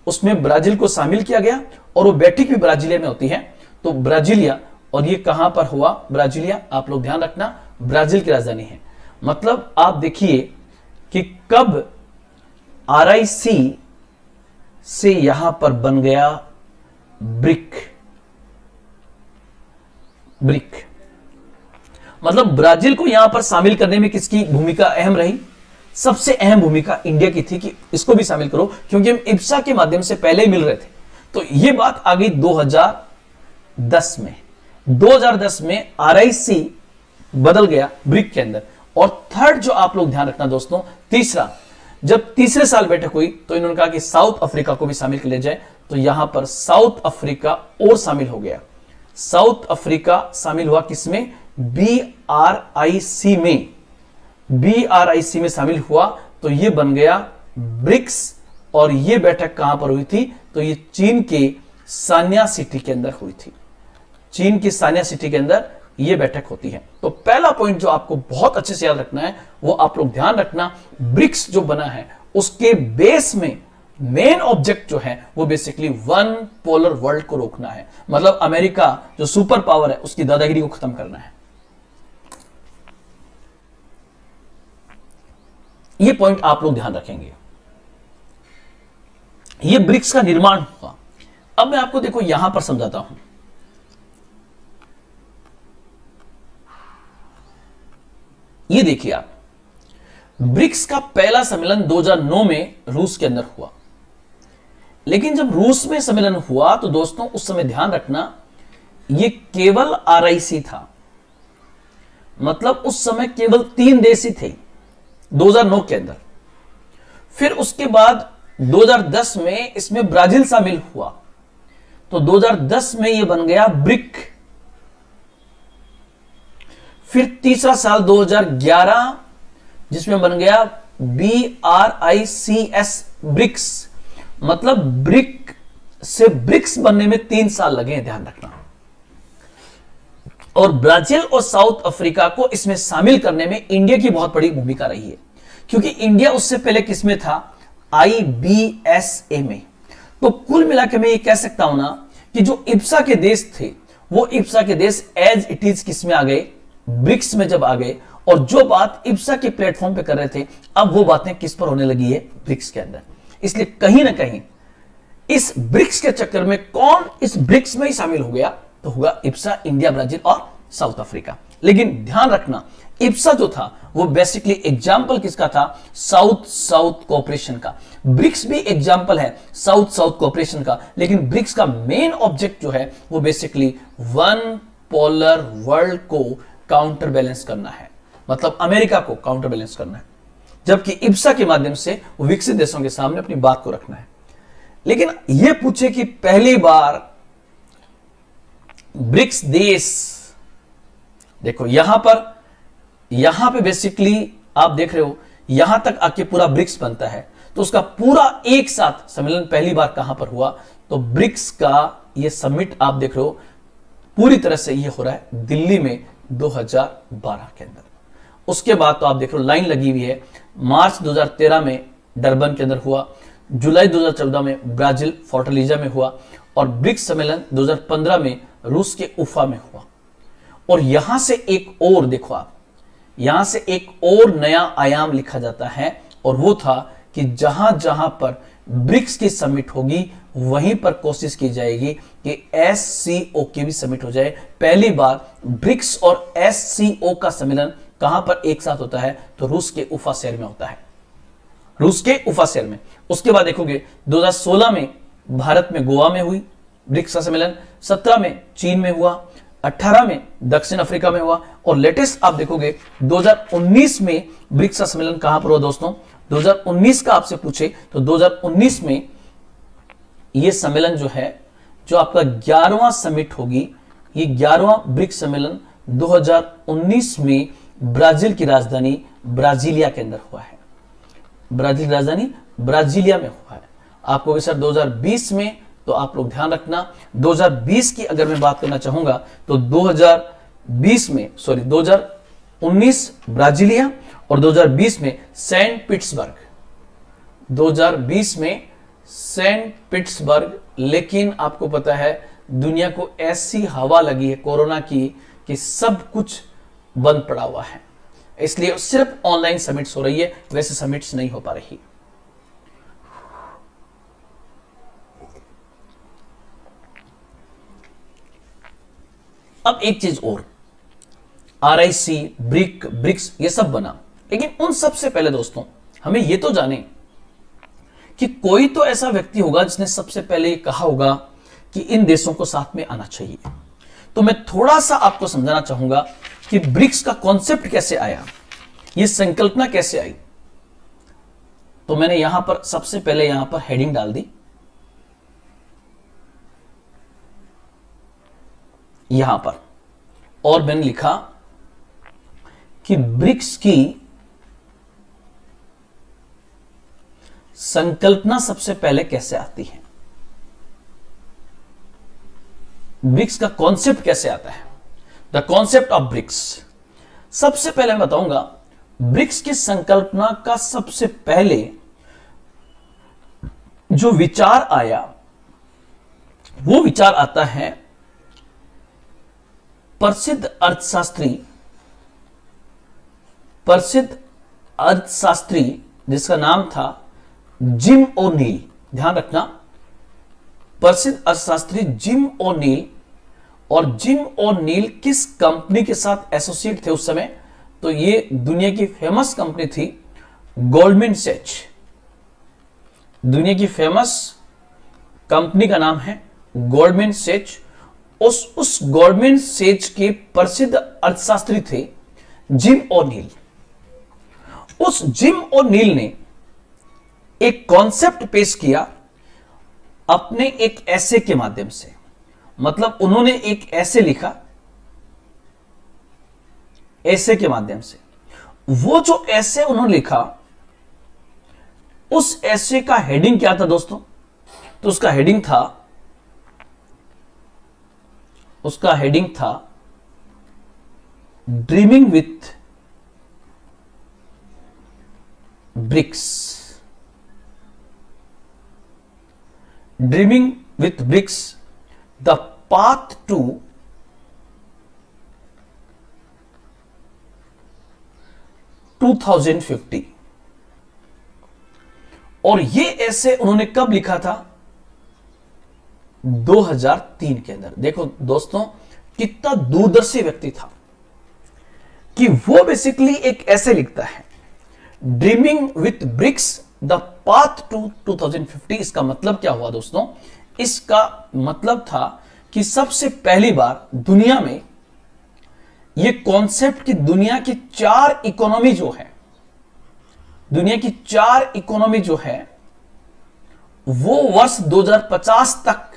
उसमें ब्राजील को शामिल किया गया, और वो बैठक भी ब्राजीलिया में होती है। तो ब्राजीलिया, और ये कहां पर हुआ, ब्राजीलिया, आप लोग ध्यान रखना, ब्राजील की राजधानी है। मतलब आप देखिए कि कब RIC से यहां पर बन गया ब्रिक। मतलब ब्राजील को यहां पर शामिल करने में किसकी भूमिका अहम रही, सबसे अहम भूमिका इंडिया की थी कि इसको भी शामिल करो, क्योंकि हम इप्सा के माध्यम से पहले ही मिल रहे थे। तो यह बात आ गई 2010 में। 2010 में RIC बदल गया ब्रिक के अंदर। और थर्ड जो आप लोग ध्यान रखना दोस्तों, तीसरा, जब तीसरे साल बैठक हुई तो इन्होंने कहा कि साउथ अफ्रीका को भी शामिल कर लिया जाए। तो यहां पर साउथ अफ्रीका और शामिल हो गया। साउथ अफ्रीका शामिल हुआ किसमें, BRIC में, BRIC में शामिल हुआ। तो ये बन गया ब्रिक्स। और ये बैठक कहां पर हुई थी, तो ये चीन के सान्या सिटी के अंदर हुई थी। चीन की सान्या सिटी के अंदर ये बैठक होती है। तो पहला पॉइंट जो आपको बहुत अच्छे से याद रखना है वो आप लोग ध्यान रखना, ब्रिक्स जो बना है उसके बेस में मेन ऑब्जेक्ट जो है वो बेसिकली वन पोलर वर्ल्ड को रोकना है। मतलब अमेरिका जो सुपर पावर है उसकी दादागिरी को खत्म करना है। ये पॉइंट आप लोग ध्यान रखेंगे। ये ब्रिक्स का निर्माण हुआ। अब मैं आपको देखो यहां पर समझाता हूं। ये देखिए आप, ब्रिक्स का पहला सम्मेलन 2009 में रूस के अंदर हुआ। लेकिन जब रूस में सम्मेलन हुआ तो दोस्तों उस समय ध्यान रखना ये केवल RIC था। मतलब उस समय केवल 3 देश ही थे 2009 के अंदर। फिर उसके बाद 2010 में इसमें ब्राजील शामिल हुआ। तो 2010 में यह बन गया ब्रिक। फिर तीसरा साल 2011 जिसमें बन गया BRICS ब्रिक्स। मतलब ब्रिक से ब्रिक्स बनने में 3 साल लगे हैं, ध्यान रखना। और ब्राजील और साउथ अफ्रीका को इसमें शामिल करने में इंडिया की बहुत बड़ी भूमिका रही है, क्योंकि इंडिया उससे पहले किसमें था, IBSA में। तो कुल मिलाकर मैं ये कह सकता हूं ना कि जो इप्सा के देश थे वो इप्सा के देश एज इट इज किसमें आ गए, ब्रिक्स में जब आ गए। और जो बात इप्सा के प्लेटफॉर्म पे कर रहे थे अब वो बातें किस पर होने लगी है, ब्रिक्स के अंदर। इसलिए कहीं ना कहीं इस ब्रिक्स के चक्कर में कौन इस ब्रिक्स में ही शामिल हो गया, तो होगा इप्सा, इंडिया, ब्राजील और साउथ अफ्रीका। लेकिन ध्यान रखना इप्सा जो था वो बेसिकली एग्जाम्पल किसका था, साउथ साउथ कोऑपरेशन का। ब्रिक्स भी एग्जाम्पल है साउथ साउथ कोऑपरेशन का, लेकिन ब्रिक्स का मेन ऑब्जेक्ट जो है वो बेसिकली वन पोलर वर्ल्ड को काउंटर बैलेंस करना है। मतलब अमेरिका को काउंटर बैलेंस करना है, जबकि इप्सा के माध्यम से विकसित देशों के सामने अपनी बात को रखना है। लेकिन यह पूछे कि पहली बार ब्रिक्स देश, देखो यहां पे बेसिकली आप देख रहे हो यहां तक आके पूरा ब्रिक्स बनता है। तो उसका पूरा एक साथ सम्मेलन पहली बार कहां पर हुआ, तो ब्रिक्स का ये समिट आप देख रहे हो पूरी तरह से ये हो रहा है दिल्ली में 2012 के अंदर। उसके बाद तो आप देख रहे हो लाइन लगी हुई है, मार्च 2013 में डरबन के अंदर हुआ, जुलाई 2014 में ब्राजील फोर्टलीजा में हुआ, और ब्रिक्स सम्मेलन 2015 में रूस के उफा में हुआ। और यहां से एक और देखो आप, यहां से एक और नया आयाम लिखा जाता है, और वो था कि जहां जहां पर ब्रिक्स की समिट होगी वहीं पर कोशिश की जाएगी कि एससीओ की भी समिट हो जाए। पहली बार ब्रिक्स और एससीओ का सम्मेलन कहां पर एक साथ होता है, तो रूस के उफा शहर में होता है, रूस के उफा शहर में। उसके बाद देखोगे 2016 में भारत में गोवा में हुई ब्रिक्स का सम्मेलन, 17 में चीन में हुआ, 18 में दक्षिण अफ्रीका में हुआ, और लेटेस्ट आप देखोगे 2019 में ब्रिक्स का सम्मेलन कहां पर हुआ दोस्तों। 2019 का आपसे पूछे तो 2019 में यह सम्मेलन जो है, जो आपका 11वां समिट होगी, ये 11वां ब्रिक्स सम्मेलन 2019 में ब्राजील की राजधानी ब्राजीलिया के अंदर हुआ है, ब्राजील राजधानी ब्राजीलिया में हुआ है। आपको सर 2020 में, तो आप लोग ध्यान रखना 2020 की अगर मैं बात करना चाहूंगा तो 2019 ब्राजीलिया और 2020 में सेंट पीटर्सबर्ग, 2020 में सेंट पीटर्सबर्ग। लेकिन आपको पता है दुनिया को ऐसी हवा लगी है कोरोना की कि सब कुछ बंद पड़ा हुआ है, इसलिए सिर्फ ऑनलाइन समिट्स हो रही है, वैसे समिट्स नहीं हो पा रही। अब एक चीज और, आरआईसी, ब्रिक्स ये सब बना, लेकिन उन सब से पहले दोस्तों हमें ये तो जाने कि कोई तो ऐसा व्यक्ति होगा जिसने सबसे पहले ये कहा होगा कि इन देशों को साथ में आना चाहिए। तो मैं थोड़ा सा आपको समझाना चाहूंगा कि ब्रिक्स का कॉन्सेप्ट कैसे आया, ये संकल्पना कैसे आई। तो मैंने यहां पर सबसे पहले यहां पर हेडिंग डाल दी, यहां पर, और मैंने लिखा कि ब्रिक्स की संकल्पना सबसे पहले कैसे आती है, ब्रिक्स का कॉन्सेप्ट कैसे आता है, द कॉन्सेप्ट ऑफ ब्रिक्स। सबसे पहले मैं बताऊंगा ब्रिक्स की संकल्पना का सबसे पहले जो विचार आया, वो विचार आता है प्रसिद्ध अर्थशास्त्री जिसका नाम था जिम ओ'नील। ध्यान रखना, प्रसिद्ध अर्थशास्त्री जिम ओ'नील। और जिम ओ'नील किस कंपनी के साथ एसोसिएट थे उस समय, तो ये दुनिया की फेमस कंपनी थी गोल्डमैन सैच। दुनिया की फेमस कंपनी का नाम है गोल्डमैन सैच। उस गोल्डमैन सैच के प्रसिद्ध अर्थशास्त्री थे जिम ओ'नील। उस जिम ओ'नील ने एक कॉन्सेप्ट पेश किया अपने एक ऐसे के माध्यम से, मतलब उन्होंने एक ऐसे लिखा, ऐसे के माध्यम से। वो जो ऐसे उन्होंने लिखा, उस ऐसे का हेडिंग क्या था दोस्तों, तो उसका हेडिंग था dreaming with BRICS. Dreaming with BRICS, the path to (2050). और ये ऐसे उन्होंने कब लिखा था, 2003 के अंदर। देखो दोस्तों कितना दूरदर्शी व्यक्ति था कि वो बेसिकली एक ऐसे लिखता है, dreaming with BRICS the path to 2050। इसका मतलब क्या हुआ दोस्तों, इसका मतलब था कि सबसे पहली बार दुनिया में ये कॉन्सेप्ट कि दुनिया की 4 इकोनॉमी जो है, दुनिया की 4 इकोनॉमी जो है वो वर्ष 2050 तक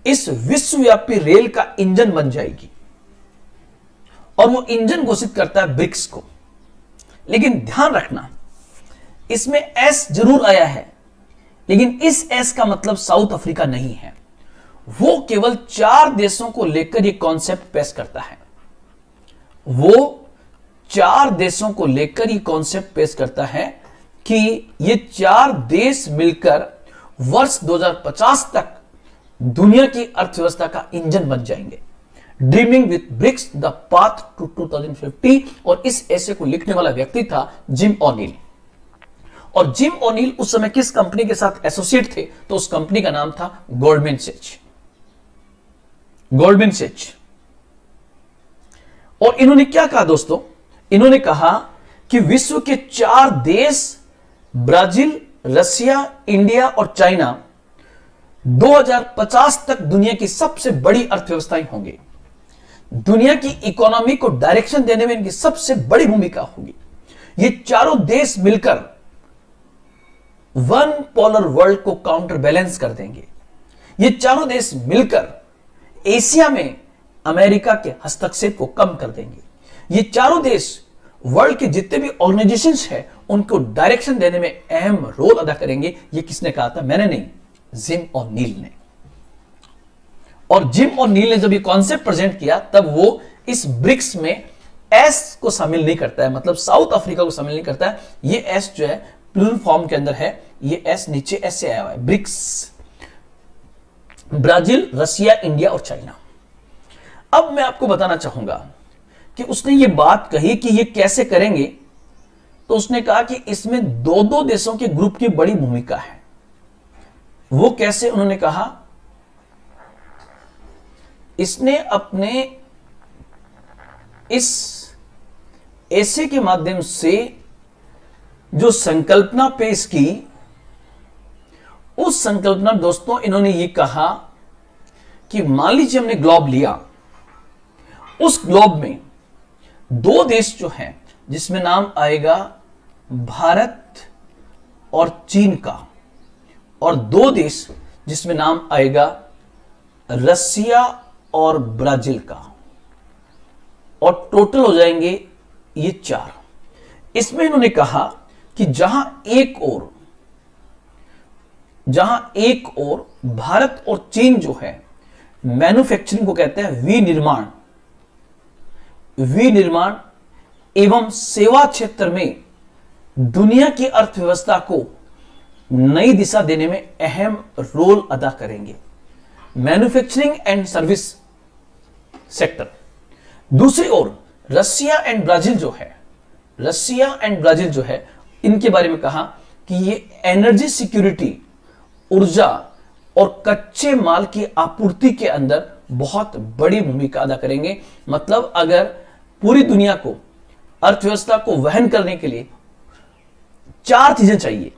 इस विश्वव्यापी रेल का इंजन बन जाएगी। और वो इंजन घोषित करता है ब्रिक्स को। लेकिन ध्यान रखना, इसमें एस जरूर आया है, लेकिन इस एस का मतलब साउथ अफ्रीका नहीं है। वो केवल 4 देशों को लेकर ये कॉन्सेप्ट पेश करता है। वो 4 देशों को लेकर ये कॉन्सेप्ट पेश करता है कि ये चार देश मिलकर वर्ष 2050 तक दुनिया की अर्थव्यवस्था का इंजन बन जाएंगे। Dreaming with BRICS the path to 2050। और इस ऐसे को लिखने वाला व्यक्ति था जिम ओनील। और जिम ओनील उस समय किस कंपनी के साथ एसोसिएट थे? तो उस कंपनी का नाम था गोल्डमैन सैच। Goldman Sachs. और इन्होंने क्या कहा दोस्तों? इन्होंने कहा कि विश्व के चार देश ब्राजील, रसिया, इंडिया और चाइना 2050 तक दुनिया की सबसे बड़ी अर्थव्यवस्थाएं होंगी। दुनिया की इकोनॉमी को डायरेक्शन देने में इनकी सबसे बड़ी भूमिका होगी। ये चारों देश मिलकर वन पोलर वर्ल्ड को काउंटर बैलेंस कर देंगे। ये चारों देश मिलकर एशिया में अमेरिका के हस्तक्षेप को कम कर देंगे। ये चारों देश वर्ल्ड के जितने भी ऑर्गेनाइजेशंस हैं उनको डायरेक्शन देने में अहम रोल अदा करेंगे। ये किसने कहा था? मैंने नहीं, जिम ओनील ने। और जिम ओनील ने जब ये कॉन्सेप्ट प्रेजेंट किया तब वो इस ब्रिक्स में एस को शामिल नहीं करता है, मतलब साउथ अफ्रीका को शामिल नहीं करता है। ये एस जो है प्लूरल फॉर्म के अंदर है, ये एस नीचे ऐसे आया हुआ है, ब्रिक्स। ब्राजील, रसिया, इंडिया और चाइना। अब मैं आपको बताना चाहूंगा कि उसने ये बात कही कि ये कैसे करेंगे। तो उसने कहा कि इसमें दो दो देशों के ग्रुप की बड़ी भूमिका है। वो कैसे? उन्होंने कहा इसने अपने इस ऐसे के माध्यम से जो संकल्पना पेश की, उस संकल्पना दोस्तों इन्होंने ये कहा कि मान लीजिए हमने ग्लोब लिया, उस ग्लोब में दो देश जो हैं जिसमें नाम आएगा भारत और चीन का, और दो देश जिसमें नाम आएगा रसिया और ब्राजील का, और टोटल हो जाएंगे ये चार। इसमें इन्होंने कहा कि जहां एक और भारत और चीन जो है मैन्युफैक्चरिंग को कहते हैं विनिर्माण एवं सेवा क्षेत्र में दुनिया की अर्थव्यवस्था को नई दिशा देने में अहम रोल अदा करेंगे। Manufacturing and service sector. दूसरी ओर रसिया एंड ब्राजील जो है इनके बारे में कहा कि ये एनर्जी सिक्योरिटी, ऊर्जा और कच्चे माल की आपूर्ति के अंदर बहुत बड़ी भूमिका अदा करेंगे। मतलब अगर पूरी दुनिया को, अर्थव्यवस्था को वहन करने के लिए चार चीजें चाहिए,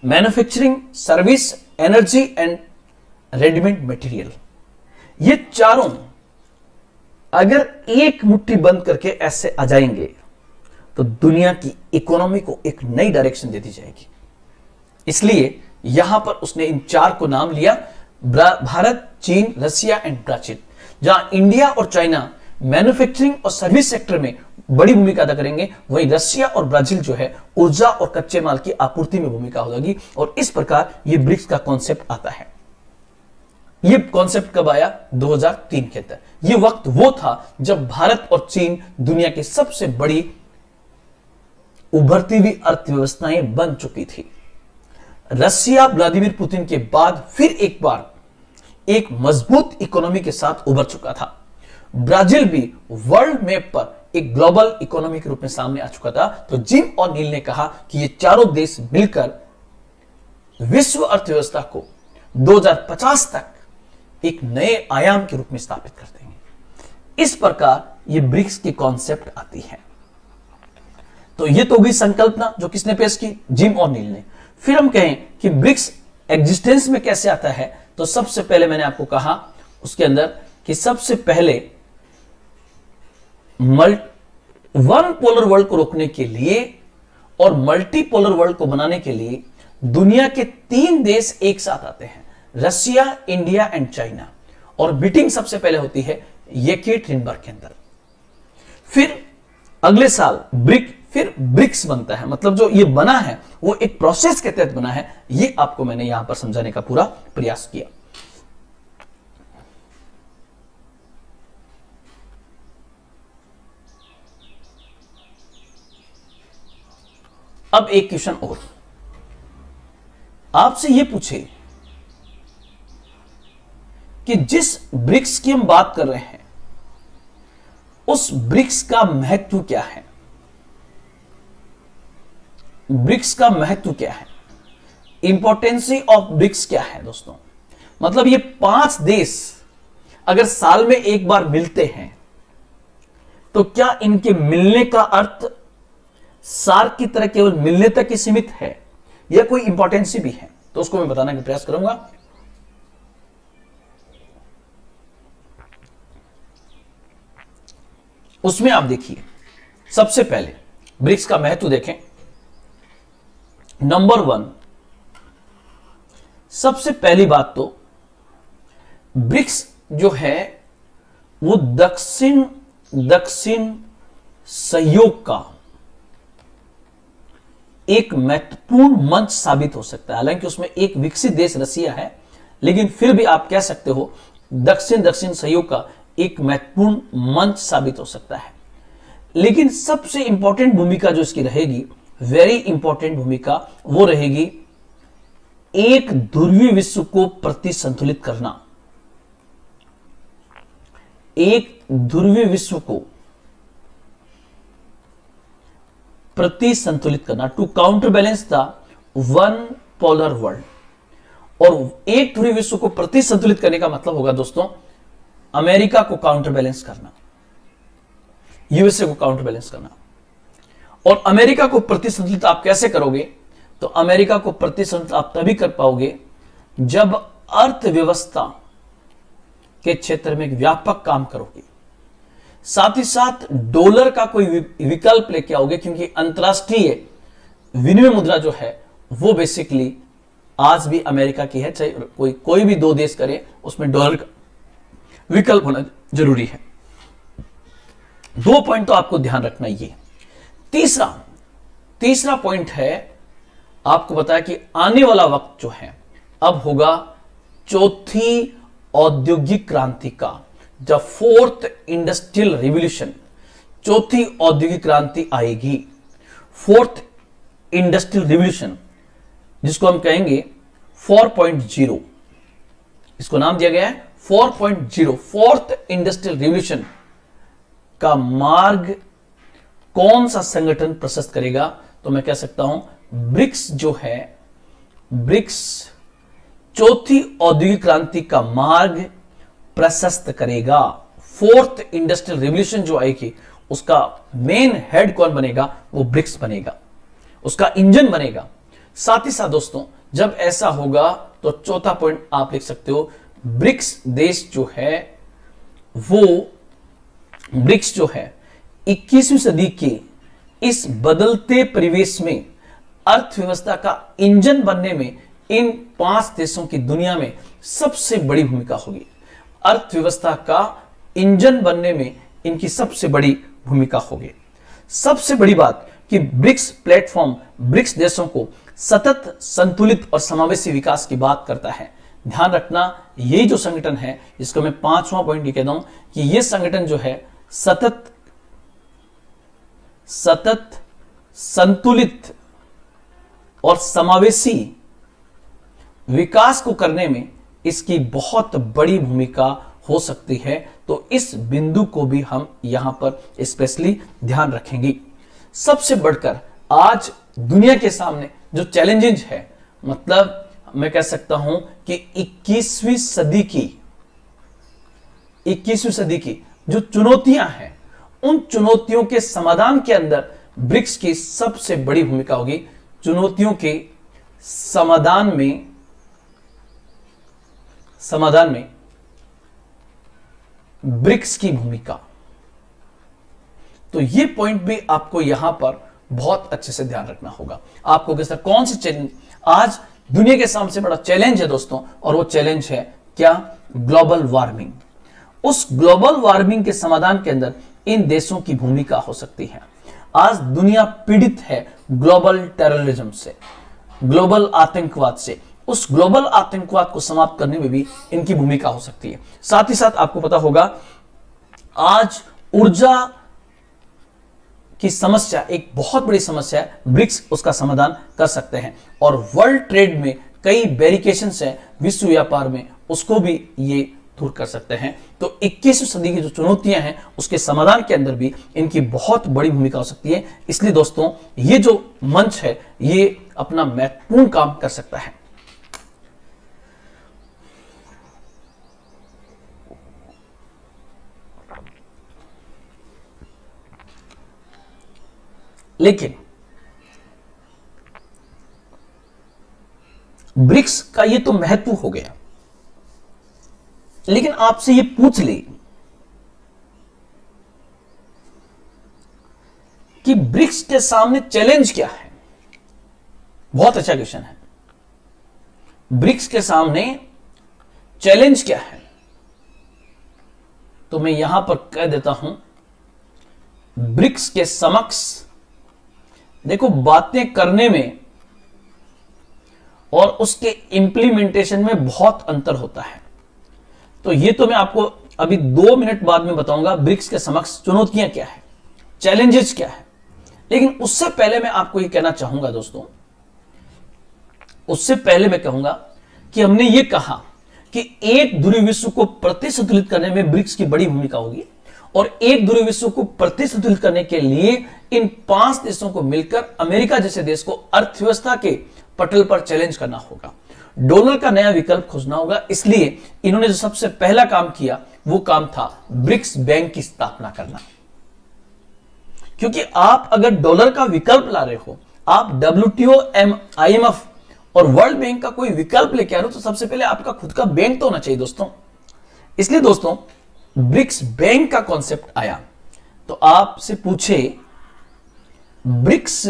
manufacturing, service, energy and readymade material, ये चारों अगर एक मुट्ठी बंद करके ऐसे आ जाएंगे तो दुनिया की इकोनॉमी को एक नई डायरेक्शन दे दी जाएगी। इसलिए यहां पर उसने इन चार को नाम लिया, भारत, चीन, रसिया एंड ब्राजील। जहां इंडिया और चाइना मैन्युफैक्चरिंग और सर्विस सेक्टर में बड़ी भूमिका अदा करेंगे, वहीं रसिया और ब्राजील जो है ऊर्जा और कच्चे माल की आपूर्ति में भूमिका होगी। और इस प्रकार यह ब्रिक्स का कॉन्सेप्ट आता है। यह कॉन्सेप्ट कब आया? 2003 के अंदर। यह वक्त वो था जब भारत और चीन दुनिया की सबसे बड़ी उभरती हुई अर्थव्यवस्थाएं बन चुकी थी। रसिया व्लादिमीर पुतिन के बाद फिर एक बार एक मजबूत इकोनॉमी के साथ उभर चुका था। ब्राजील भी वर्ल्ड मैप पर एक ग्लोबल इकोनॉमी के रूप में सामने आ चुका था। तो जिम ओनील ने कहा कि ये चारों देश मिलकर विश्व अर्थव्यवस्था को 2050 तक एक नए आयाम के रूप में स्थापित कर देंगे। इस प्रकार ये ब्रिक्स की कॉन्सेप्ट आती है। तो ये तो गई संकल्पना जो किसने पेश की? जिम ओनील ने। फिर हम कहें कि ब्रिक्स एग्जिस्टेंस में कैसे आता है, तो सबसे पहले मैंने आपको कहा उसके अंदर कि सबसे पहले वन पोलर वर्ल्ड को रोकने के लिए और मल्टीपोलर वर्ल्ड को बनाने के लिए दुनिया के तीन देश एक साथ आते हैं, रसिया, इंडिया एंड चाइना। और मीटिंग सबसे पहले होती है येकेटरिनबर्ग के अंदर। फिर अगले साल ब्रिक्स बनता है। मतलब जो ये बना है वो एक प्रोसेस के तहत बना है। ये आपको मैंने यहां पर समझाने का पूरा प्रयास किया। अब एक क्वेश्चन और आपसे यह पूछे कि जिस ब्रिक्स की हम बात कर रहे हैं उस ब्रिक्स का महत्व क्या है? ब्रिक्स का महत्व क्या है? इंपॉर्टेंसी ऑफ ब्रिक्स क्या है दोस्तों? मतलब ये 5 देश अगर साल में एक बार मिलते हैं तो क्या इनके मिलने का अर्थ सार्क की तरह केवल मिलने तक ही सीमित है या कोई इंपॉर्टेंसी भी है? तो उसको मैं बताने का प्रयास करूंगा। उसमें आप देखिए, सबसे पहले ब्रिक्स का महत्व देखें। नंबर 1, सबसे पहली बात तो ब्रिक्स जो है वो दक्षिण सहयोग का एक महत्वपूर्ण मंच साबित हो सकता है। हालांकि उसमें एक विकसित देश रसिया है, लेकिन फिर भी आप कह सकते हो दक्षिण सहयोग का एक महत्वपूर्ण मंच साबित हो सकता है। लेकिन सबसे इंपॉर्टेंट भूमिका जो इसकी रहेगी, वेरी इंपॉर्टेंट भूमिका, वो रहेगी एक ध्रुवीय विश्व को प्रतिसंतुलित करना। एक ध्रुवीय विश्व को प्रतिसंतुलित करना, to counter balance the one polar world. और एक ध्रुवीय विश्व को प्रतिसंतुलित करने का मतलब होगा दोस्तों अमेरिका को काउंटर बैलेंस करना, यूएसए को काउंटर बैलेंस करना। और अमेरिका को प्रतिसंतुलित आप कैसे करोगे? तो अमेरिका को प्रतिसंतुलित आप तभी कर पाओगे जब अर्थव्यवस्था के क्षेत्र में एक व्यापक काम करोगे, साथ ही साथ डॉलर का कोई विकल्प लेके आओगे, क्योंकि अंतरराष्ट्रीय विनिमय मुद्रा जो है वो बेसिकली आज भी अमेरिका की है। चाहे कोई भी 2 देश करे, उसमें डॉलर का विकल्प होना जरूरी है। 2 पॉइंट तो आपको ध्यान रखना। ये तीसरा पॉइंट है, आपको बताया कि आने वाला वक्त जो है अब होगा चौथी औद्योगिक क्रांति का, द 4th इंडस्ट्रियल रिवॉल्यूशन। चौथी औद्योगिक क्रांति आएगी, 4th इंडस्ट्रियल रिवॉल्यूशन, जिसको हम कहेंगे 4.0। इसको नाम दिया गया है 4.0, 4th इंडस्ट्रियल रिवॉल्यूशन का मार्ग कौन सा संगठन प्रशस्त करेगा? तो मैं कह सकता हूं ब्रिक्स जो है, ब्रिक्स चौथी औद्योगिक क्रांति का मार्ग प्रशस्त करेगा। 4th इंडस्ट्रियल रिवॉल्यूशन जो आएगी उसका मेन हेड कौन बनेगा? वो ब्रिक्स बनेगा, उसका इंजन बनेगा। साथ ही साथ दोस्तों जब ऐसा होगा तो चौथा पॉइंट आप लिख सकते हो, ब्रिक्स देश जो है वो, ब्रिक्स जो है 21वीं सदी के इस बदलते परिवेश में अर्थव्यवस्था का इंजन बनने में इन 5 देशों की दुनिया में सबसे बड़ी भूमिका होगी। अर्थव्यवस्था का इंजन बनने में इनकी सबसे बड़ी भूमिका होगी। सबसे बड़ी बात कि ब्रिक्स प्लेटफॉर्म ब्रिक्स देशों को सतत, संतुलित और समावेशी विकास की बात करता है। ध्यान रखना, यही जो संगठन है, इसको मैं 5वां पॉइंट ये कहता हूं कि यह संगठन जो है सतत, संतुलित और समावेशी विकास को करने में इसकी बहुत बड़ी भूमिका हो सकती है। तो इस बिंदु को भी हम यहां पर स्पेशली ध्यान रखेंगे। सबसे बढ़कर आज दुनिया के सामने जो चैलेंजेस है, मतलब मैं कह सकता हूं कि 21वीं सदी की जो चुनौतियां हैं, उन चुनौतियों के समाधान के अंदर ब्रिक्स की सबसे बड़ी भूमिका होगी। चुनौतियों के समाधान में ब्रिक्स की भूमिका। तो ये पॉइंट भी आपको यहां पर बहुत अच्छे से ध्यान रखना होगा। आपको किस तरह, कौन सी चैलेंज आज दुनिया के सामने बड़ा चैलेंज है दोस्तों, और वो चैलेंज है क्या? Global warming. उस ग्लोबल वार्मिंग के समाधान के अंदर इन देशों की भूमिका हो सकती है। आज दुनिया पीड़ित है ग्लोबल टेररिज्म से, ग्लोबल आतंकवाद से। उस ग्लोबल आतंकवाद को समाप्त करने में भी इनकी भूमिका हो सकती है। साथ ही साथ आपको पता होगा आज ऊर्जा की समस्या, एक बहुत बड़ी समस्या है, ब्रिक्स उसका समाधान कर सकते हैं। और वर्ल्ड ट्रेड में कई बैरिकेशंस हैं विश्व व्यापार में, उसको भी ये दूर कर सकते हैं। तो 21वीं सदी की जो चुनौतियां हैं उसके समाधान के अंदर भी इनकी बहुत बड़ी भूमिका हो सकती है। इसलिए दोस्तों ये जो मंच है ये अपना महत्वपूर्ण काम कर सकता है। लेकिन ब्रिक्स का ये तो महत्व हो गया, लेकिन आपसे ये पूछ ले कि ब्रिक्स के सामने चैलेंज क्या है। बहुत अच्छा क्वेश्चन है। ब्रिक्स के सामने चैलेंज क्या है, तो मैं यहां पर कह देता हूं, ब्रिक्स के समक्ष देखो बातें करने में और उसके इंप्लीमेंटेशन में बहुत अंतर होता है। तो ये तो मैं आपको अभी 2 मिनट बाद में बताऊंगा ब्रिक्स के समक्ष चुनौतियां क्या है, चैलेंजेस क्या है। लेकिन उससे पहले मैं आपको ये कहना चाहूंगा दोस्तों, उससे पहले मैं कहूंगा कि हमने ये कहा कि एक ध्रुवीय विश्व को प्रतिसंतुलित करने में ब्रिक्स की बड़ी भूमिका होगी, और एक ध्रुवीय विश्व को प्रतिसंतुलित करने के लिए इन 5 देशों को मिलकर अमेरिका जैसे देश को अर्थव्यवस्था के पटल पर चैलेंज करना होगा, डॉलर का नया विकल्प खोजना होगा। इसलिए इन्होंने जो सबसे पहला काम किया वो काम था ब्रिक्स बैंक की स्थापना करना। क्योंकि आप अगर डॉलर का विकल्प ला रहे हो, आप WTO, IMF और वर्ल्ड बैंक का कोई विकल्प लेके आ रहे हो, तो सबसे पहले आपका खुद का बैंक तो होना चाहिए दोस्तों। इसलिए दोस्तों ब्रिक्स बैंक का कॉन्सेप्ट आया। तो आपसे पूछे ब्रिक्स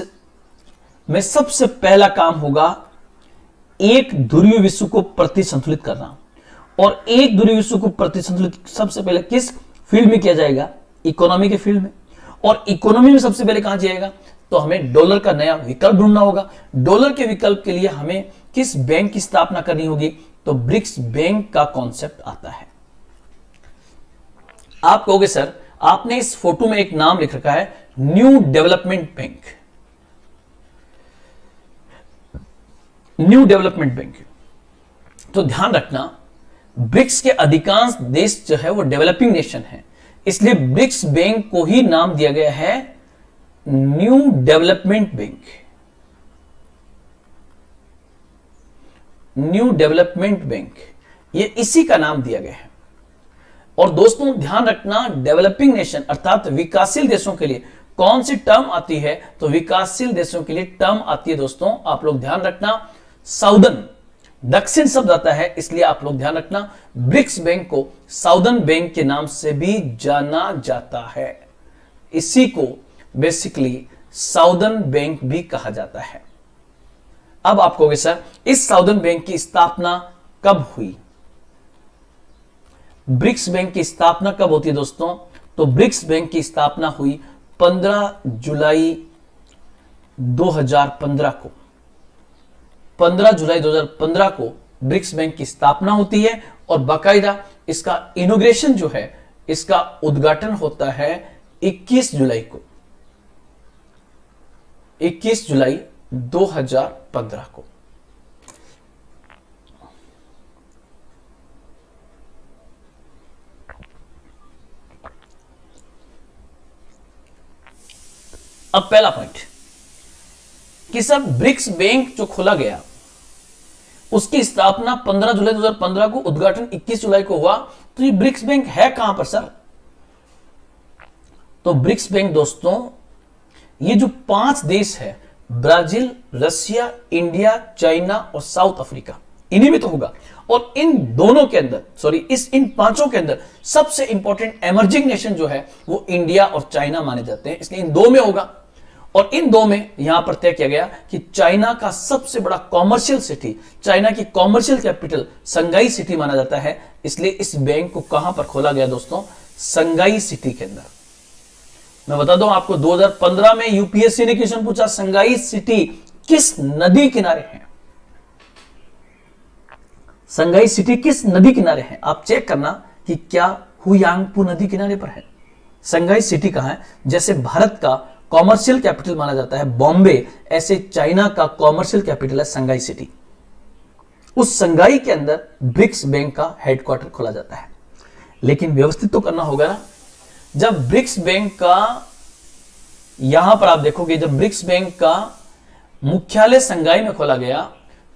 में सबसे पहला काम होगा एक ध्रुवीय विश्व को प्रतिसंतुलित करना, और एक ध्रुवीय विश्व को प्रतिसंतुलित सबसे पहले किस फील्ड में किया जाएगा, इकोनॉमी के फील्ड में। और इकोनॉमी में सबसे पहले कहां जाएगा, तो हमें डॉलर का नया विकल्प ढूंढना होगा। डॉलर के विकल्प के लिए हमें किस बैंक की स्थापना करनी होगी, तो ब्रिक्स बैंक का कॉन्सेप्ट आता है। आप कहोगे सर आपने इस फोटो में एक नाम लिख रखा है new development bank, new development bank. तो ध्यान रखना ब्रिक्स के अधिकांश देश जो है वो डेवलपिंग नेशन है, इसलिए ब्रिक्स बैंक को ही नाम दिया गया है new development bank, new development bank, ये इसी का नाम दिया गया है। और दोस्तों ध्यान रखना डेवलपिंग नेशन अर्थात विकासशील देशों के लिए कौन सी टर्म आती है, तो विकासशील देशों के लिए टर्म आती है दोस्तों, आप लोग ध्यान रखना, साउदर्न, दक्षिण शब्द आता है, इसलिए आप लोग ध्यान रखना ब्रिक्स बैंक को साउदर्न बैंक के नाम से भी जाना जाता है। इसी को बेसिकली साउदर्न बैंक भी कहा जाता है। अब आप कहोगे सर इस साउदर्न बैंक की स्थापना कब हुई, ब्रिक्स बैंक की स्थापना कब होती है दोस्तों, तो ब्रिक्स बैंक की स्थापना हुई 15 जुलाई 2015 को। 15 जुलाई 2015 को ब्रिक्स बैंक की स्थापना होती है, और बाकायदा इसका इनॉग्रेशन जो है, इसका उद्घाटन होता है 21 जुलाई को, 21 जुलाई 2015 को। अब पहला पॉइंट कि सर ब्रिक्स बैंक जो खोला गया उसकी स्थापना 15 जुलाई 2015 को, उद्घाटन 21 जुलाई को हुआ, तो ये ब्रिक्स बैंक है कहां पर सर, तो ब्रिक्स बैंक दोस्तों ये जो 5 देश है, ब्राजील, रशिया, इंडिया, चाइना और साउथ अफ्रीका, इन्हीं में तो होगा। और इन दोनों के अंदर इन 5 के अंदर सबसे इंपॉर्टेंट एमर्जिंग नेशन जो है वो इंडिया और चाइना माने जाते हैं, इसलिए इन 2 में होगा। और इन 2 में यहां पर तय किया गया कि चाइना का सबसे बड़ा कॉमर्शियल सिटी, चाइना की कॉमर्शियल कैपिटल संगाई सिटी माना जाता है, इसलिए इस बैंक को कहां पर खोला गया दोस्तों, संगाई सिटी के अंदर। मैं बता दूं आपको 2015 में यूपीएससी ने क्वेश्चन पूछा संगाई सिटी किस नदी किनारे है, संगाई सिटी किस नदी किनारे है। आप चेक करना कि क्या हुयांगपू नदी किनारे पर है। संगाई सिटी कहां है, जैसे भारत का कॉमर्शियल कैपिटल माना जाता है बॉम्बे, ऐसे चाइना का कॉमर्शियल कैपिटल है संघाई सिटी। उस संघाई के अंदर ब्रिक्स बैंक का हेडक्वार्टर खोला जाता है। लेकिन व्यवस्थित तो करना होगा ना। जब ब्रिक्स बैंक का, यहां पर आप देखोगे, जब ब्रिक्स बैंक का मुख्यालय संघाई में खोला गया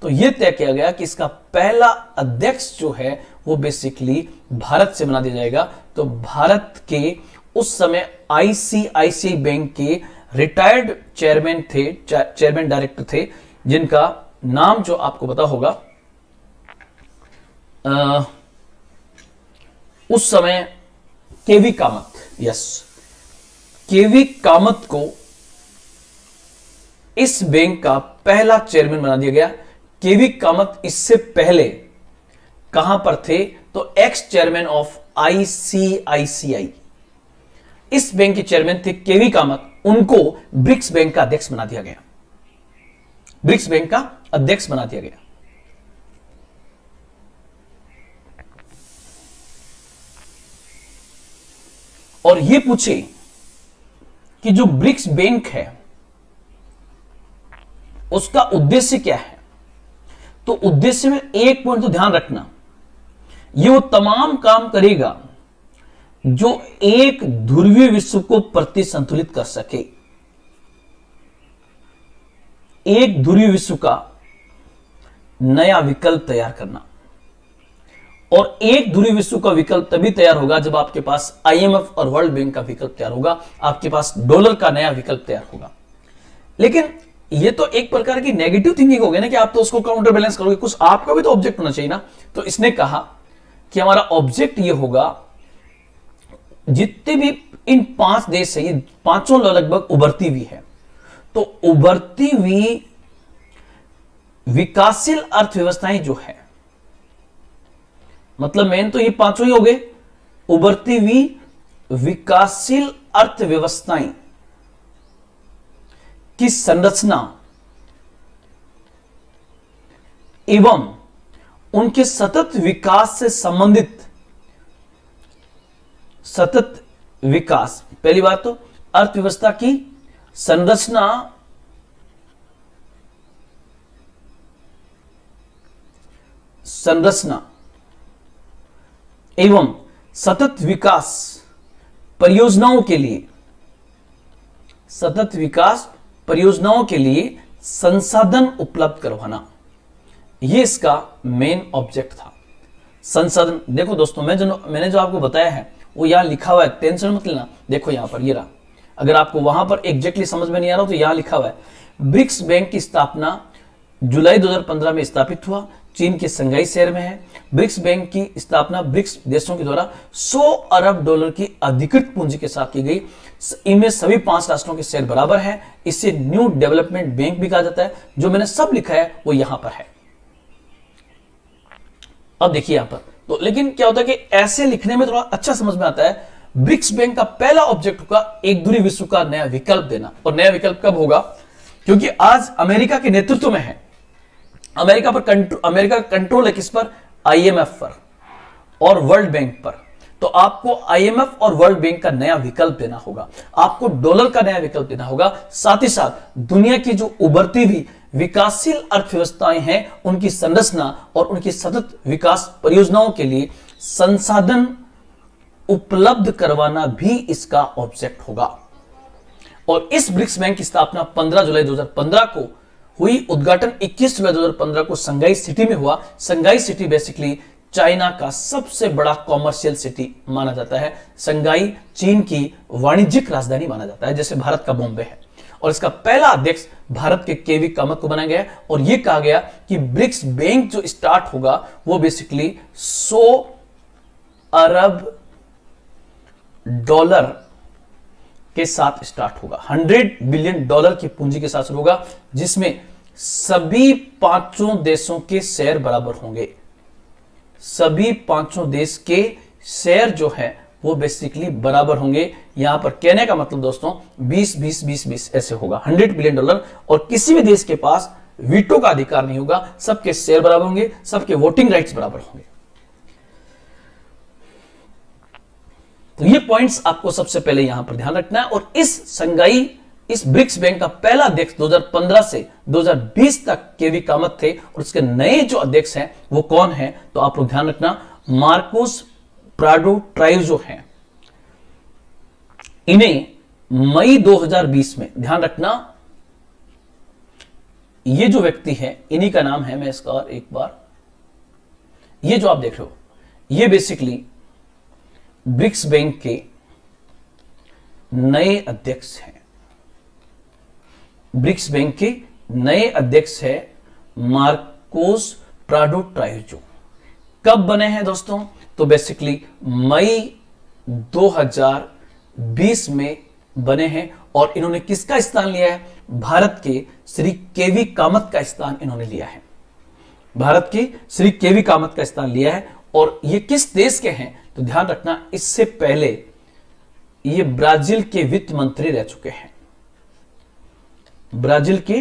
तो यह तय किया गया कि इसका पहला अध्यक्ष जो है वो बेसिकली भारत से बना दिया जाएगा। तो भारत के उस समय आईसीआईसीआई बैंक के रिटायर्ड चेयरमैन थे, चेयरमैन डायरेक्टर थे, जिनका नाम जो आपको पता होगा, उस समय केवी कामत, यस, केवी कामत को इस बैंक का पहला चेयरमैन बना दिया गया। केवी कामत इससे पहले कहां पर थे? तो एक्स चेयरमैन ऑफ आईसीआईसीआई, इस बैंक के चेयरमैन थे केवी कामत, उनको ब्रिक्स बैंक का अध्यक्ष बना दिया गया। ब्रिक्स बैंक का अध्यक्ष बना दिया गया। और यह पूछे कि जो ब्रिक्स बैंक है उसका उद्देश्य क्या है, तो उद्देश्य में एक पॉइंट तो ध्यान रखना, ये वो तमाम काम करेगा जो एक ध्रुवीय विश्व को प्रति संतुलित कर सके। एक ध्रुवीय विश्व का नया विकल्प तैयार करना, और एक ध्रुवीय विश्व का विकल्प तभी तैयार होगा जब आपके पास आईएमएफ और वर्ल्ड बैंक का विकल्प तैयार होगा, आपके पास डॉलर का नया विकल्प तैयार होगा। लेकिन ये तो एक प्रकार की नेगेटिव थिंकिंग हो गई ना कि आप तो उसको काउंटर बैलेंस करोगे, कुछ आपका भी तो ऑब्जेक्ट होना चाहिए ना। तो इसने कहा कि हमारा ऑब्जेक्ट ये होगा, जितने भी इन 5 देश है, ये पांचों लगभग उभरती हुई है, तो उभरती हुई विकासशील अर्थव्यवस्थाएं जो है, मतलब मेन तो ये पांचों ही हो गए, उभरती हुई विकासशील अर्थव्यवस्थाएं की संरचना एवं उनके सतत विकास से संबंधित, सतत विकास, पहली बात तो अर्थव्यवस्था की संरचना एवं सतत विकास परियोजनाओं के लिए, सतत विकास परियोजनाओं के लिए संसाधन उपलब्ध करवाना, यह इसका मेन ऑब्जेक्ट था। संसाधन, देखो दोस्तों, मैंने जो आपको बताया है वो यहां लिखा हुआ है, टेंशन मत लेना। देखो यहां पर ये रहा, अगर आपको वहां पर एग्जैक्टली समझ में नहीं आ रहा हो तो यहां लिखा हुआ है, ब्रिक्स बैंक की स्थापना जुलाई 2015 में स्थापित हुआ, चीन के संघाई शहर में है। ब्रिक्स बैंक की स्थापना ब्रिक्स देशों के द्वारा 100 अरब डॉलर की अधिकृत पूंजी के साथ की गई। इनमें सभी 5 राष्ट्रों के शेयर बराबर है। इसे न्यू डेवलपमेंट बैंक भी कहा जाता है। जो मैंने सब लिखा है वो यहां पर है। अब देखिए यहां पर तो, लेकिन क्या होता है कि ऐसे लिखने में थोड़ा अच्छा समझ में आता है। ब्रिक्स बैंक का पहला ऑब्जेक्ट होगा एक ध्रुवीय विश्व का नया विकल्प देना। और नया विकल्प कब होगा? क्योंकि आज अमेरिका के नेतृत्व में है, अमेरिका का कंट्रोल है किस पर? आईएमएफ पर और वर्ल्ड बैंक पर। तो आपको आईएमएफ और वर्ल्ड बैंक का नया विकल्प देना होगा, आपको डॉलर का नया विकल्प देना होगा। साथ ही साथ दुनिया की जो उभरती हुई विकासशील अर्थव्यवस्थाएं हैं उनकी संरचना और उनकी सतत विकास परियोजनाओं के लिए संसाधन उपलब्ध करवाना भी इसका ऑब्जेक्ट होगा। और इस ब्रिक्स बैंक की स्थापना 15 जुलाई 2015 को हुई। उद्घाटन 21 जुलाई 2015 को संघाई सिटी में हुआ। संघाई सिटी बेसिकली चाइना का सबसे बड़ा कॉमर्शियल सिटी माना जाता है। संघाई चीन की वाणिज्यिक राजधानी माना जाता है, जैसे भारत का बॉम्बे है। और इसका पहला अध्यक्ष भारत के केवी कामत को बनाया गया और यह कहा गया कि ब्रिक्स बैंक जो स्टार्ट होगा वो बेसिकली 100 अरब डॉलर के साथ स्टार्ट होगा। 100 बिलियन डॉलर की पूंजी के साथ शुरू होगा, जिसमें सभी 5 देशों के शेयर बराबर होंगे। सभी 5 देश के शेयर जो है वो बेसिकली बराबर होंगे। यहां पर कहने का मतलब दोस्तों 20-20-20-20 ऐसे होगा। 100 बिलियन डॉलर, और किसी भी देश के पास वीटो का अधिकार नहीं होगा। सबके शेयर बराबर होंगे, सबके वोटिंग राइट्स बराबर होंगे। तो ये पॉइंट्स आपको सबसे पहले यहां पर ध्यान रखना है। और इस संघाई इस ब्रिक्स बैंक का पहला अध्यक्ष 2015 से 2020 तक केवी कामत थे, और उसके नए जो अध्यक्ष हैं वो कौन है, तो आप लोग ध्यान रखना, मार्कोस प्राडो ट्राइजो हैं। इन्हें मई 2020 में, ध्यान रखना, ये जो व्यक्ति है इन्हीं का नाम है, मैं इसका एक बार, ये जो आप देख रहे हो ये बेसिकली ब्रिक्स बैंक के नए अध्यक्ष हैं। ब्रिक्स बैंक के नए अध्यक्ष है मार्कोस प्राडो ट्राइजो। कब बने हैं दोस्तों, तो बेसिकली मई 2020 में बने हैं, और इन्होंने किसका स्थान लिया है, भारत के श्री केवी कामत का स्थान इन्होंने लिया है। भारत के श्री केवी कामत का स्थान लिया है। और ये किस देश के हैं, तो ध्यान रखना, इससे पहले ये ब्राजील के वित्त मंत्री रह चुके हैं। ब्राजील के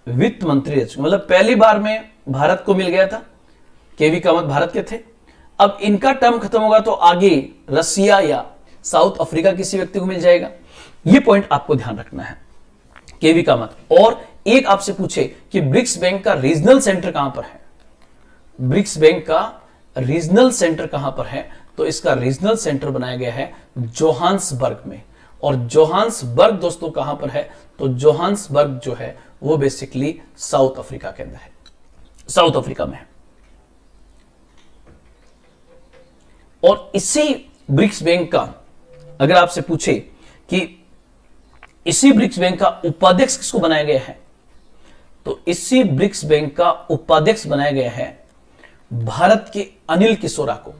वित्त मंत्री रह चुके, मतलब पहली बार में भारत को मिल गया था, केवी कामत भारत के थे। अब इनका टर्म खत्म होगा तो आगे रसिया या साउथ अफ्रीका किसी व्यक्ति को मिल जाएगा। ये पॉइंट आपको ध्यान रखना है, केवी कामत। और एक आपसे पूछे कि ब्रिक्स बैंक का रीजनल सेंटर कहां पर है, ब्रिक्स बैंक का रीजनल सेंटर कहां पर है, तो इसका रीजनल सेंटर बनाया गया है जोहान्सबर्ग में। और जोहान्सबर्ग दोस्तों कहां पर है, तो जोहान्सबर्ग जो है वो बेसिकली साउथ अफ्रीका के अंदर है, साउथ अफ्रीका में है। और इसी ब्रिक्स बैंक का, अगर आपसे पूछे कि इसी ब्रिक्स बैंक का उपाध्यक्ष किसको बनाया गया है, तो इसी ब्रिक्स बैंक का उपाध्यक्ष बनाया गया है भारत के अनिल किशोरा को।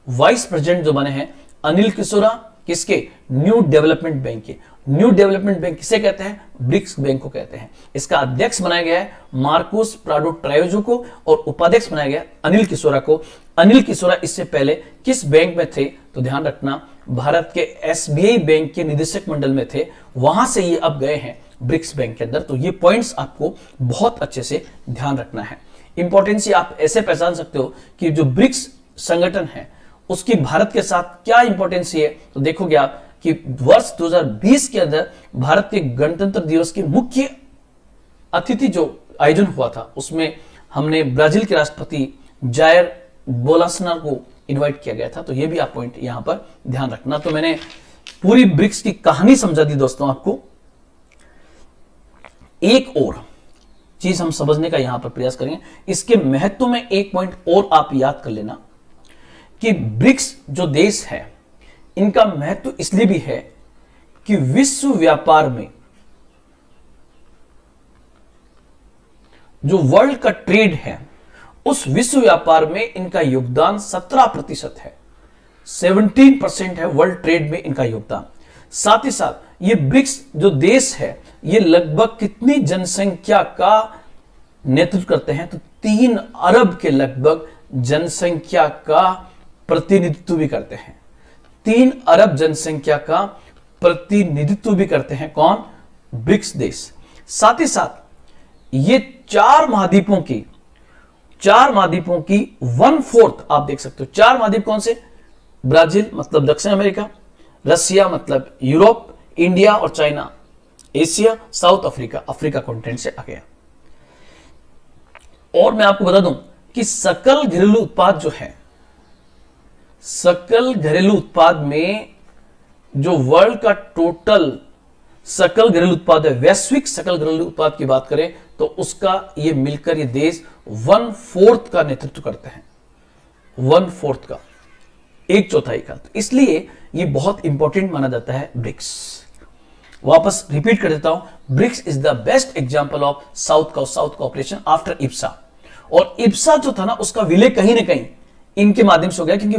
वाइस प्रेसिडेंट जो बने हैं अनिल किशोरा, किसके, न्यू डेवलपमेंट बैंक के। न्यू डेवलपमेंट बैंक किसे कहते हैं, ब्रिक्स बैंक को कहते हैं। इसका अध्यक्ष बनाया गया है मार्कोस प्राडो ट्राइजो को, और उपाध्यक्ष बनाया गया अनिल किशोरा को। अनिल किशोरा इससे पहले किस बैंक में थे, तो ध्यान रखना, भारत के एसबीआई बैंक के निदेशक मंडल में थे, वहां से ये अब गए हैं ब्रिक्स बैंक के अंदर। तो ये पॉइंट्स आपको बहुत अच्छे से ध्यान रखना है। इंपॉर्टेंस आप ऐसे पहचान सकते हो कि जो ब्रिक्स संगठन है उसकी भारत के साथ क्या इंपॉर्टेंस है, तो देखोगे आप कि वर्ष 2020 के अंदर भारत के गणतंत्र दिवस के मुख्य अतिथि जो आयोजन हुआ था, उसमें हमने ब्राजील के राष्ट्रपति जायर बोल्सोनारो को इनवाइट किया गया था। तो ये भी आप पॉइंट यहां पर ध्यान रखना। तो मैंने पूरी ब्रिक्स की कहानी समझा दी दोस्तों आपको। एक और चीज हम समझने का यहां पर प्रयास करेंगे, इसके महत्व में एक पॉइंट और आप याद कर लेना कि ब्रिक्स जो देश है इनका महत्व इसलिए भी है कि विश्व व्यापार में जो वर्ल्ड का ट्रेड है, उस विश्व व्यापार में इनका योगदान 17% है, 17% है वर्ल्ड ट्रेड में इनका योगदान। साथ ही साथ ये ब्रिक्स जो देश है ये लगभग कितनी जनसंख्या का नेतृत्व करते हैं, तो 3 अरब के लगभग जनसंख्या का प्रतिनिधित्व भी करते हैं। 3 अरब जनसंख्या का प्रतिनिधित्व भी करते हैं कौन, ब्रिक्स देश। साथ ही साथ ये 4 महाद्वीपों की 1/4 आप देख सकते हो। 4 महाद्वीप कौन से, ब्राजील मतलब दक्षिण अमेरिका, रसिया मतलब यूरोप, इंडिया और China Asia, south Africa Africa continent से आ गया। और मैं आपको बता दूं कि सकल घरेलू उत्पाद जो है, सकल घरेलू उत्पाद में जो वर्ल्ड का टोटल सकल घरेलू उत्पाद है, वैश्विक सकल घरेलू उत्पाद की बात करें तो उसका ये मिलकर ये देश 1/4 का नेतृत्व करते हैं, 1/4 का, 1/4 का। तो इसलिए ये बहुत इंपॉर्टेंट माना जाता है ब्रिक्स। वापस रिपीट कर देता हूं, BRICS is the best example of south cooperation after IBSA. और इप्सा जो था ना, उसका विलय कहीं ना कहीं इनके माध्यम से हो गया, क्योंकि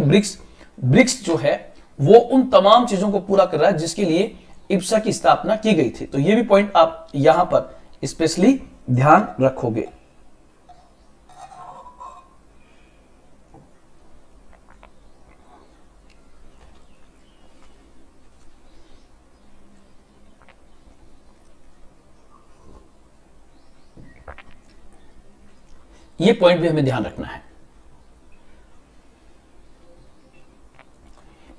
ब्रिक्स जो है वो उन तमाम चीजों को पूरा कर रहा है जिसके लिए इप्सा की स्थापना की गई थी। तो ये भी पॉइंट आप यहां पर स्पेशली ध्यान रखोगे। ये पॉइंट भी हमें ध्यान रखना है।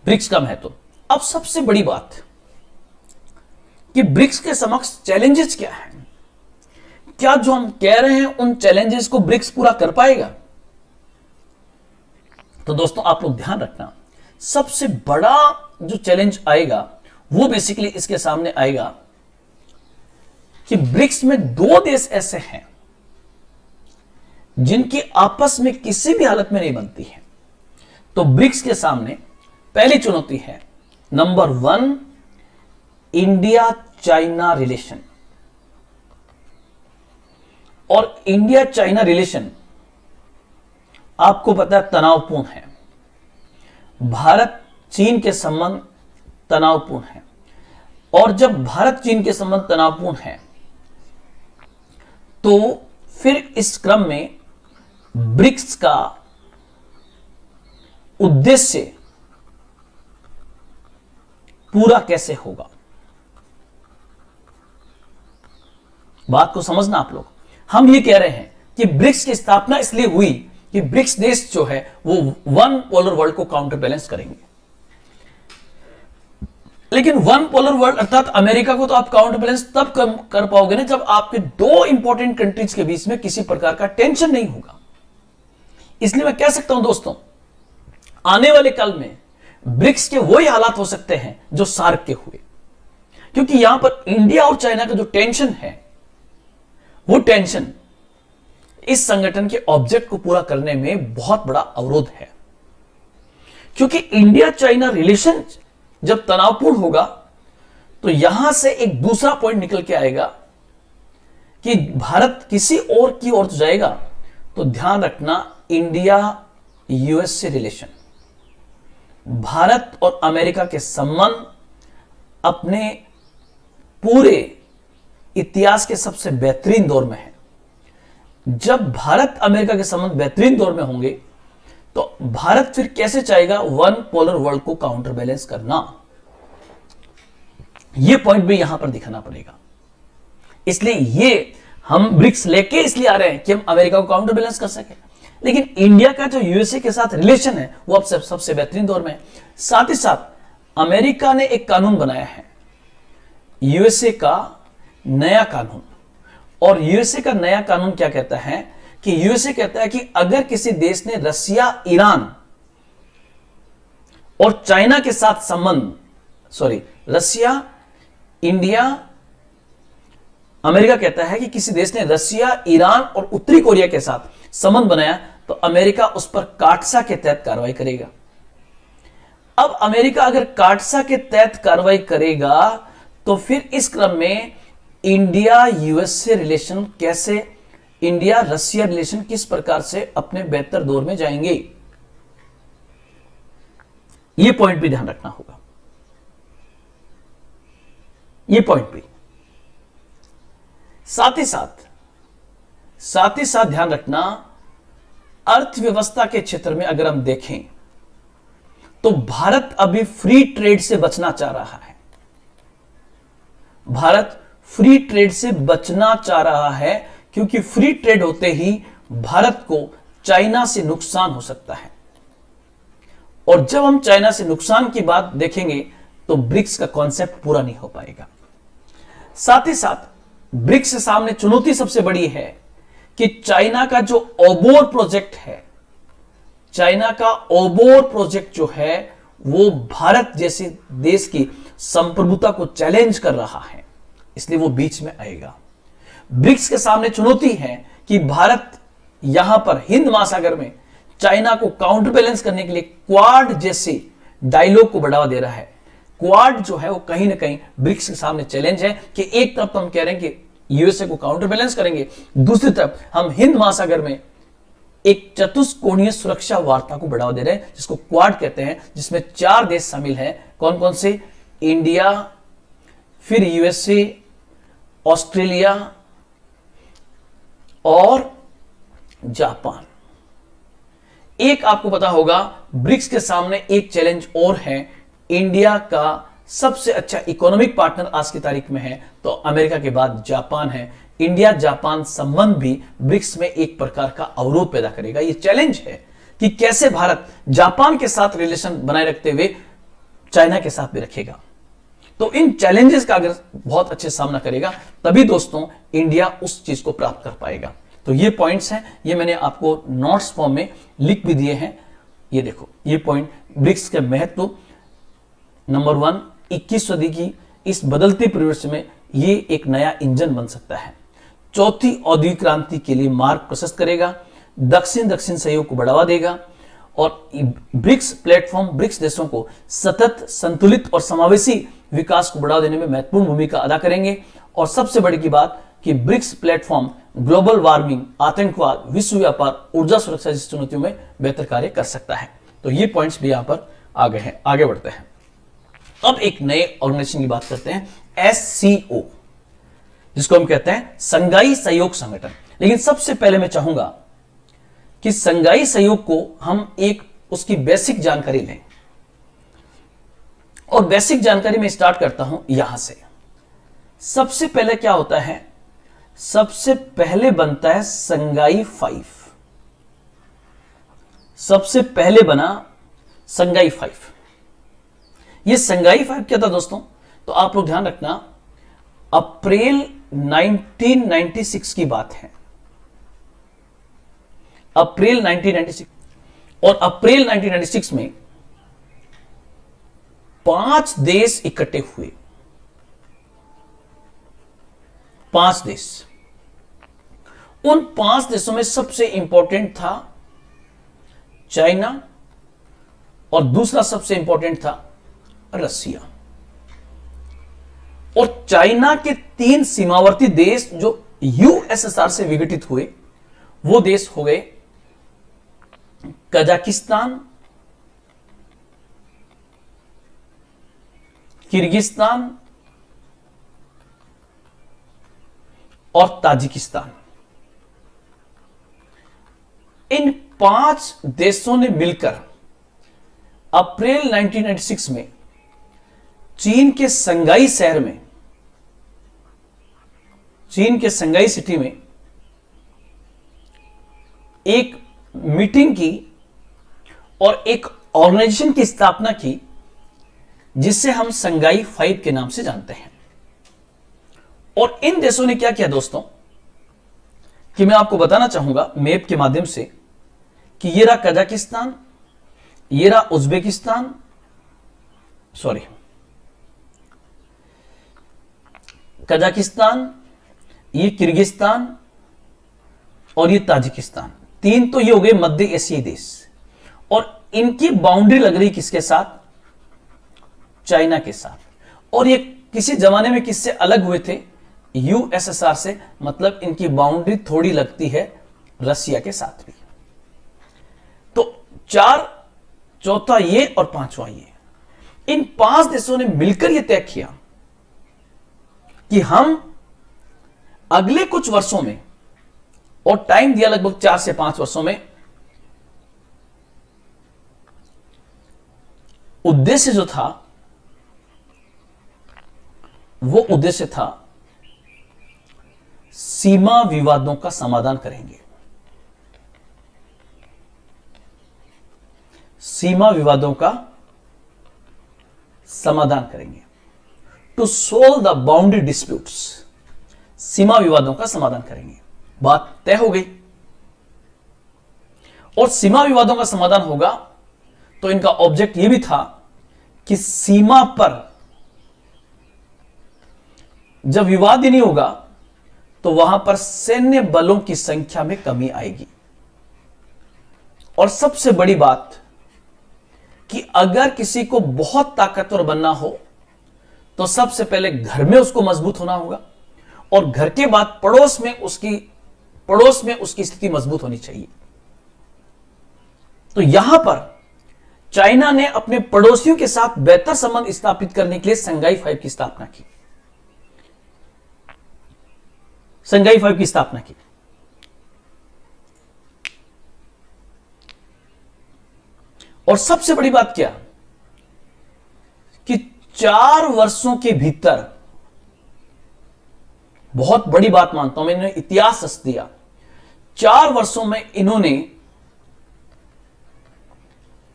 ब्रिक्स का महत्व। अब सबसे बड़ी बात कि ब्रिक्स के समक्ष चैलेंजेस क्या हैं, क्या जो हम कह रहे हैं उन चैलेंजेस को ब्रिक्स पूरा कर पाएगा। तो दोस्तों आप लोग ध्यान रखना, सबसे बड़ा जो चैलेंज आएगा वो बेसिकली इसके सामने आएगा कि ब्रिक्स में दो देश ऐसे हैं जिनकी आपस में किसी भी हालत में नहीं बनती है। तो ब्रिक्स के सामने पहली चुनौती है नंबर 1, इंडिया चाइना रिलेशन। और इंडिया चाइना रिलेशन आपको पता है तनावपूर्ण है, भारत चीन के संबंध तनावपूर्ण है। और जब भारत चीन के संबंध तनावपूर्ण है तो फिर इस क्रम में ब्रिक्स का उद्देश्य पूरा कैसे होगा, बात को समझना आप लोग। हम ये कह रहे हैं कि ब्रिक्स की स्थापना इसलिए हुई कि ब्रिक्स देश जो है वो वन पोलर वर्ल्ड को काउंटर बैलेंस करेंगे। लेकिन वन पोलर वर्ल्ड अर्थात अमेरिका को तो आप काउंटर बैलेंस तब कर पाओगे ना जब आपके दो इंपॉर्टेंट कंट्रीज के बीच में किसी प्रकार का टेंशन नहीं होगा। इसलिए मैं कह सकता हूं दोस्तों, आने वाले कल में ब्रिक्स के वही हालात हो सकते हैं जो सार्क के हुए, क्योंकि यहां पर इंडिया और चाइना का जो टेंशन है वो टेंशन इस संगठन के ऑब्जेक्ट को पूरा करने में बहुत बड़ा अवरोध है। क्योंकि इंडिया चाइना रिलेशन जब तनावपूर्ण होगा तो यहां से एक दूसरा पॉइंट निकल के आएगा कि भारत किसी और की ओर जाएगा। तो ध्यान रखना, इंडिया यूएसए रिलेशन, भारत और अमेरिका के संबंध अपने पूरे इतिहास के सबसे बेहतरीन दौर में है। जब भारत अमेरिका के संबंध बेहतरीन दौर में होंगे तो भारत फिर कैसे चाहेगा वन पोलर वर्ल्ड को काउंटर बैलेंस करना, यह पॉइंट भी यहां पर दिखाना पड़ेगा। इसलिए ये हम ब्रिक्स लेके इसलिए आ रहे हैं कि हम अमेरिका को काउंटर बैलेंस कर सके। लेकिन इंडिया का जो यूएसए के साथ रिलेशन है वो अब सबसे बेहतरीन दौर में है। साथ ही साथ अमेरिका ने एक कानून बनाया है, यूएसए का नया कानून। और यूएसए का नया कानून क्या कहता है कि यूएसए कहता है कि अगर किसी देश ने रसिया, ईरान और चाइना के साथ संबंध, रसिया, इंडिया, अमेरिका कहता है कि किसी देश ने रसिया, ईरान और उत्तरी कोरिया के साथ संबंध बनाया तो अमेरिका उस पर काटसा के तहत कार्रवाई करेगा। अब अमेरिका अगर काटसा के तहत कार्रवाई करेगा तो फिर इस क्रम में इंडिया यूएसए रिलेशन कैसे, इंडिया रसिया रिलेशन किस प्रकार से अपने बेहतर दौर में जाएंगे, यह पॉइंट भी ध्यान रखना होगा। यह पॉइंट भी साथ ही साथ ध्यान रखना, अर्थव्यवस्था के क्षेत्र में अगर हम देखें तो भारत अभी फ्री ट्रेड से बचना चाह रहा है। भारत फ्री ट्रेड से बचना चाह रहा है क्योंकि फ्री ट्रेड होते ही भारत को चाइना से नुकसान हो सकता है। और जब हम चाइना से नुकसान की बात देखेंगे तो ब्रिक्स का कॉन्सेप्ट पूरा नहीं हो पाएगा। साथ ही साथ ब्रिक्स के सामने चुनौती सबसे बड़ी है कि चाइना का जो ओबोर प्रोजेक्ट है, चाइना का ओबोर प्रोजेक्ट जो है वो भारत जैसे देश की संप्रभुता को चैलेंज कर रहा है, इसलिए वो बीच में आएगा। ब्रिक्स के सामने चुनौती है कि भारत यहां पर हिंद महासागर में चाइना को काउंटर बैलेंस करने के लिए क्वाड जैसे डायलॉग को बढ़ावा दे रहा है। क्वाड जो है वो कहीं ना कहीं ब्रिक्स के सामने चैलेंज है कि एक तरफ तो हम कह रहे हैं कि यूएसए को काउंटर बैलेंस करेंगे, दूसरी तरफ हम हिंद महासागर में एक चतुष्कोणीय सुरक्षा वार्ता को बढ़ावा दे रहे हैं जिसको क्वाड कहते हैं, जिसमें 4 देश शामिल हैं। कौन कौन से? इंडिया, फिर यूएसए, ऑस्ट्रेलिया और जापान। एक आपको पता होगा ब्रिक्स के सामने एक चैलेंज और है, इंडिया का सबसे अच्छा इकोनॉमिक पार्टनर आज की तारीख में है तो अमेरिका के बाद जापान है। इंडिया जापान संबंध भी ब्रिक्स में एक प्रकार का अवरोध पैदा करेगा। यह चैलेंज है कि कैसे भारत जापान के साथ रिलेशन बनाए रखते हुए चाइना के साथ भी रखेगा। तो इन चैलेंजेस का अगर बहुत अच्छे सामना करेगा तभी दोस्तों इंडिया उस चीज को प्राप्त कर पाएगा। तो ये पॉइंट्स हैं, ये मैंने आपको नोट्स फॉर्म में लिख भी दिए हैं। ये देखो, ये पॉइंट ब्रिक्स के महत्व। नंबर 1, 21 सदी की इस बदलते परिदृश्य में ये एक नया इंजन बन सकता है। चौथी औद्योगिक क्रांति के लिए मार्ग प्रशस्त करेगा, दक्षिण दक्षिण सहयोग को बढ़ावा देगा और ब्रिक्स प्लेटफॉर्म ब्रिक्स देशों को सतत, संतुलित और समावेशी विकास को बढ़ावा देने में महत्वपूर्ण भूमिका अदा करेंगे। और सबसे बड़ी की बात कि ब्रिक्स प्लेटफॉर्म ग्लोबल वार्मिंग, आतंकवाद, विश्व व्यापार, ऊर्जा सुरक्षा जैसी चुनौतियों में बेहतर कार्य कर सकता है। तो ये पॉइंट्स भी यहां पर आ गए हैं। आगे बढ़ते हैं, अब एक नए ऑर्गेनाइजेशन की बात करते हैं, SCO, जिसको हम कहते हैं संघाई सहयोग संगठन। लेकिन सबसे पहले मैं चाहूंगा कि संघाई सहयोग को हम एक उसकी बेसिक जानकारी लें। और बेसिक जानकारी में स्टार्ट करता हूं यहां से। सबसे पहले क्या होता है, सबसे पहले बनता है संघाई 5। सबसे पहले बना संघाई 5। ये संघाई 5 क्या था दोस्तों? तो आप लोग ध्यान रखना, अप्रैल 1996 की बात है। अप्रैल 1996। और अप्रैल 1996 में 5 देश इकट्ठे हुए। 5 देश। उन 5 देशों में सबसे इंपॉर्टेंट था चाइना और दूसरा सबसे इंपॉर्टेंट था रसिया। और चाइना के 3 सीमावर्ती देश जो यूएसएसआर से विघटित हुए वो देश हो गए कजाकिस्तान, किर्गिस्तान और ताजिकिस्तान। इन 5 देशों ने मिलकर अप्रैल 1996 में चीन के संघाई शहर में, चीन के संघाई सिटी में एक मीटिंग की और एक ऑर्गेनाइजेशन की स्थापना की जिसे हम संघाई 5 के नाम से जानते हैं। और इन देशों ने क्या किया दोस्तों, कि मैं आपको बताना चाहूंगा मैप के माध्यम से कि ये रहा कजाकिस्तान, ये रहा उज्बेकिस्तान, सॉरी कजाकिस्तान, ये किर्गिस्तान और ये ताजिकिस्तान। 3 तो ये हो गए मध्य एशियाई देश। और इनकी बाउंड्री लग रही किसके साथ? चाइना के साथ। और ये किसी जमाने में किससे अलग हुए थे? यूएसएसआर से। मतलब इनकी बाउंड्री थोड़ी लगती है रसिया के साथ भी। तो 4, चौथा ये और 5वां ये। इन 5 देशों ने मिलकर यह तय किया कि हम अगले कुछ वर्षों में, और टाइम दिया लगभग 4 से 5 वर्षों में, उद्देश्य जो था वो उद्देश्य था सीमा विवादों का समाधान करेंगे। सीमा विवादों का समाधान करेंगे। To solve the boundary disputes, सीमा विवादों का समाधान करेंगे। बात तय हो गई। और सीमा विवादों का समाधान होगा तो इनका ऑब्जेक्ट यह भी था कि सीमा पर जब विवाद ही नहीं होगा तो वहां पर सैन्य बलों की संख्या में कमी आएगी। और सबसे बड़ी बात कि अगर किसी को बहुत ताकतवर बनना हो तो सबसे पहले घर में उसको मजबूत होना होगा और घर के बाद पड़ोस में उसकी स्थिति मजबूत होनी चाहिए। तो यहां पर चाइना ने अपने पड़ोसियों के साथ बेहतर संबंध स्थापित करने के लिए संघाई 5 की स्थापना की। संघाई 5 की स्थापना की। और सबसे बड़ी बात क्या कि 4 वर्षों के भीतर, बहुत बड़ी बात मानता हूं, मैंने इतिहास रच दिया। 4 वर्षों में इन्होंने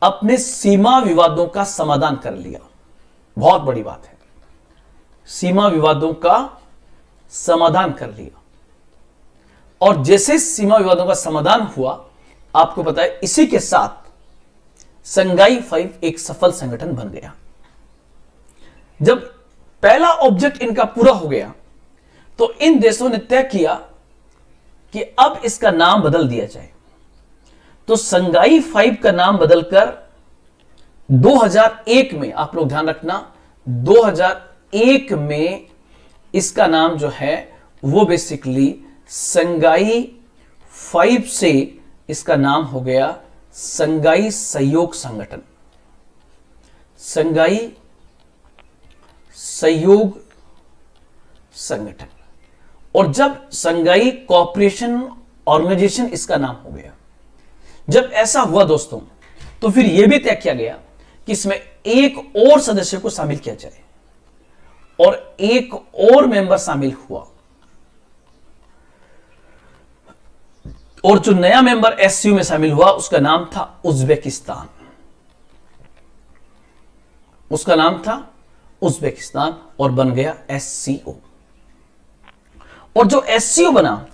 अपने सीमा विवादों का समाधान कर लिया। बहुत बड़ी बात है। सीमा विवादों का समाधान कर लिया। और जैसे सीमा विवादों का समाधान हुआ, आपको पता है इसी के साथ संघाई 5 एक सफल संगठन बन गया। जब पहला ऑब्जेक्ट इनका पूरा हो गया तो इन देशों ने तय किया कि अब इसका नाम बदल दिया जाए। तो संघाई 5 का नाम बदलकर 2001 में, आप लोग ध्यान रखना, 2001 में इसका नाम जो है वो बेसिकली संघाई 5 से इसका नाम हो गया संघाई सहयोग संगठन। संघाई सहयोग संगठन। और जब संघाई कोऑपरेशन ऑर्गेनाइजेशन इसका नाम हो गया, जब ऐसा हुआ दोस्तों, तो फिर यह भी तय किया गया कि इसमें एक और सदस्य को शामिल किया जाए, और एक और मेंबर शामिल हुआ। और जो नया मेंबर एससीओ में शामिल हुआ उसका नाम था उज्बेकिस्तान। उसका नाम था उज्बेकिस्तान और बन गया एससीओ। और जो एससीओ बना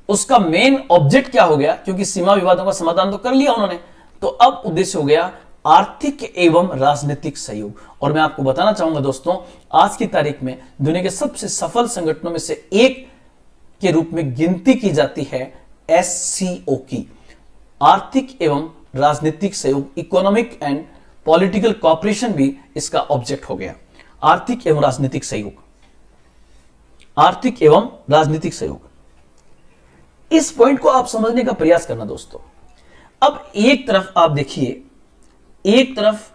उसका मेन ऑब्जेक्ट क्या हो गया, क्योंकि सीमा विवादों का समाधान तो कर लिया उन्होंने, तो अब उद्देश्य हो गया आर्थिक एवं राजनीतिक सहयोग। और मैं आपको बताना चाहूंगा दोस्तों, आज की तारीख में दुनिया के सबसे सफल संगठनों में से एक के रूप में गिनती की जाती है एससीओ की। आर्थिक एवं राजनीतिक सहयोग, इकोनॉमिक एंड पॉलिटिकल कोऑपरेशन भी इसका ऑब्जेक्ट हो गया। आर्थिक एवं राजनीतिक सहयोग, आर्थिक एवं राजनीतिक सहयोग। इस पॉइंट को आप समझने का प्रयास करना दोस्तों। अब एक तरफ आप देखिए, एक तरफ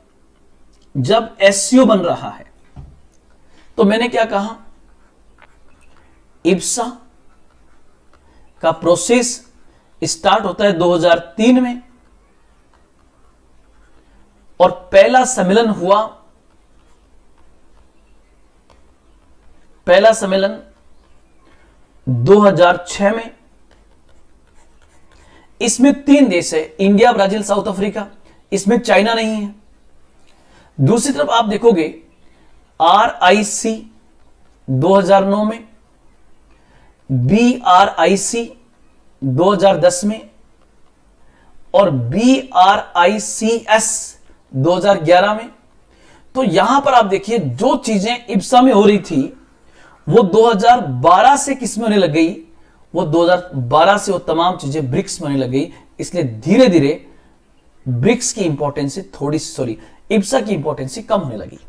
जब एससीओ बन रहा है तो मैंने क्या कहा, इब्सा का प्रोसेस स्टार्ट होता है 2003 में, और पहला सम्मेलन हुआ, पहला सम्मेलन 2006 में। इसमें 3 देश है, इंडिया, ब्राजील, साउथ अफ्रीका। इसमें चाइना नहीं है। दूसरी तरफ आप देखोगे RIC 2009 में, BRIC 2010 में, और BRICS 2011 में। तो यहां पर आप देखिए जो चीजें इब्सा में हो रही थी वो 2012 से किस में होने लग गई, वो 2012 से वो तमाम चीजें ब्रिक्स में होने लग गई। इसलिए धीरे धीरे ब्रिक्स की इंपॉर्टेंस इब्सा की इंपॉर्टेंस कम होने लगी।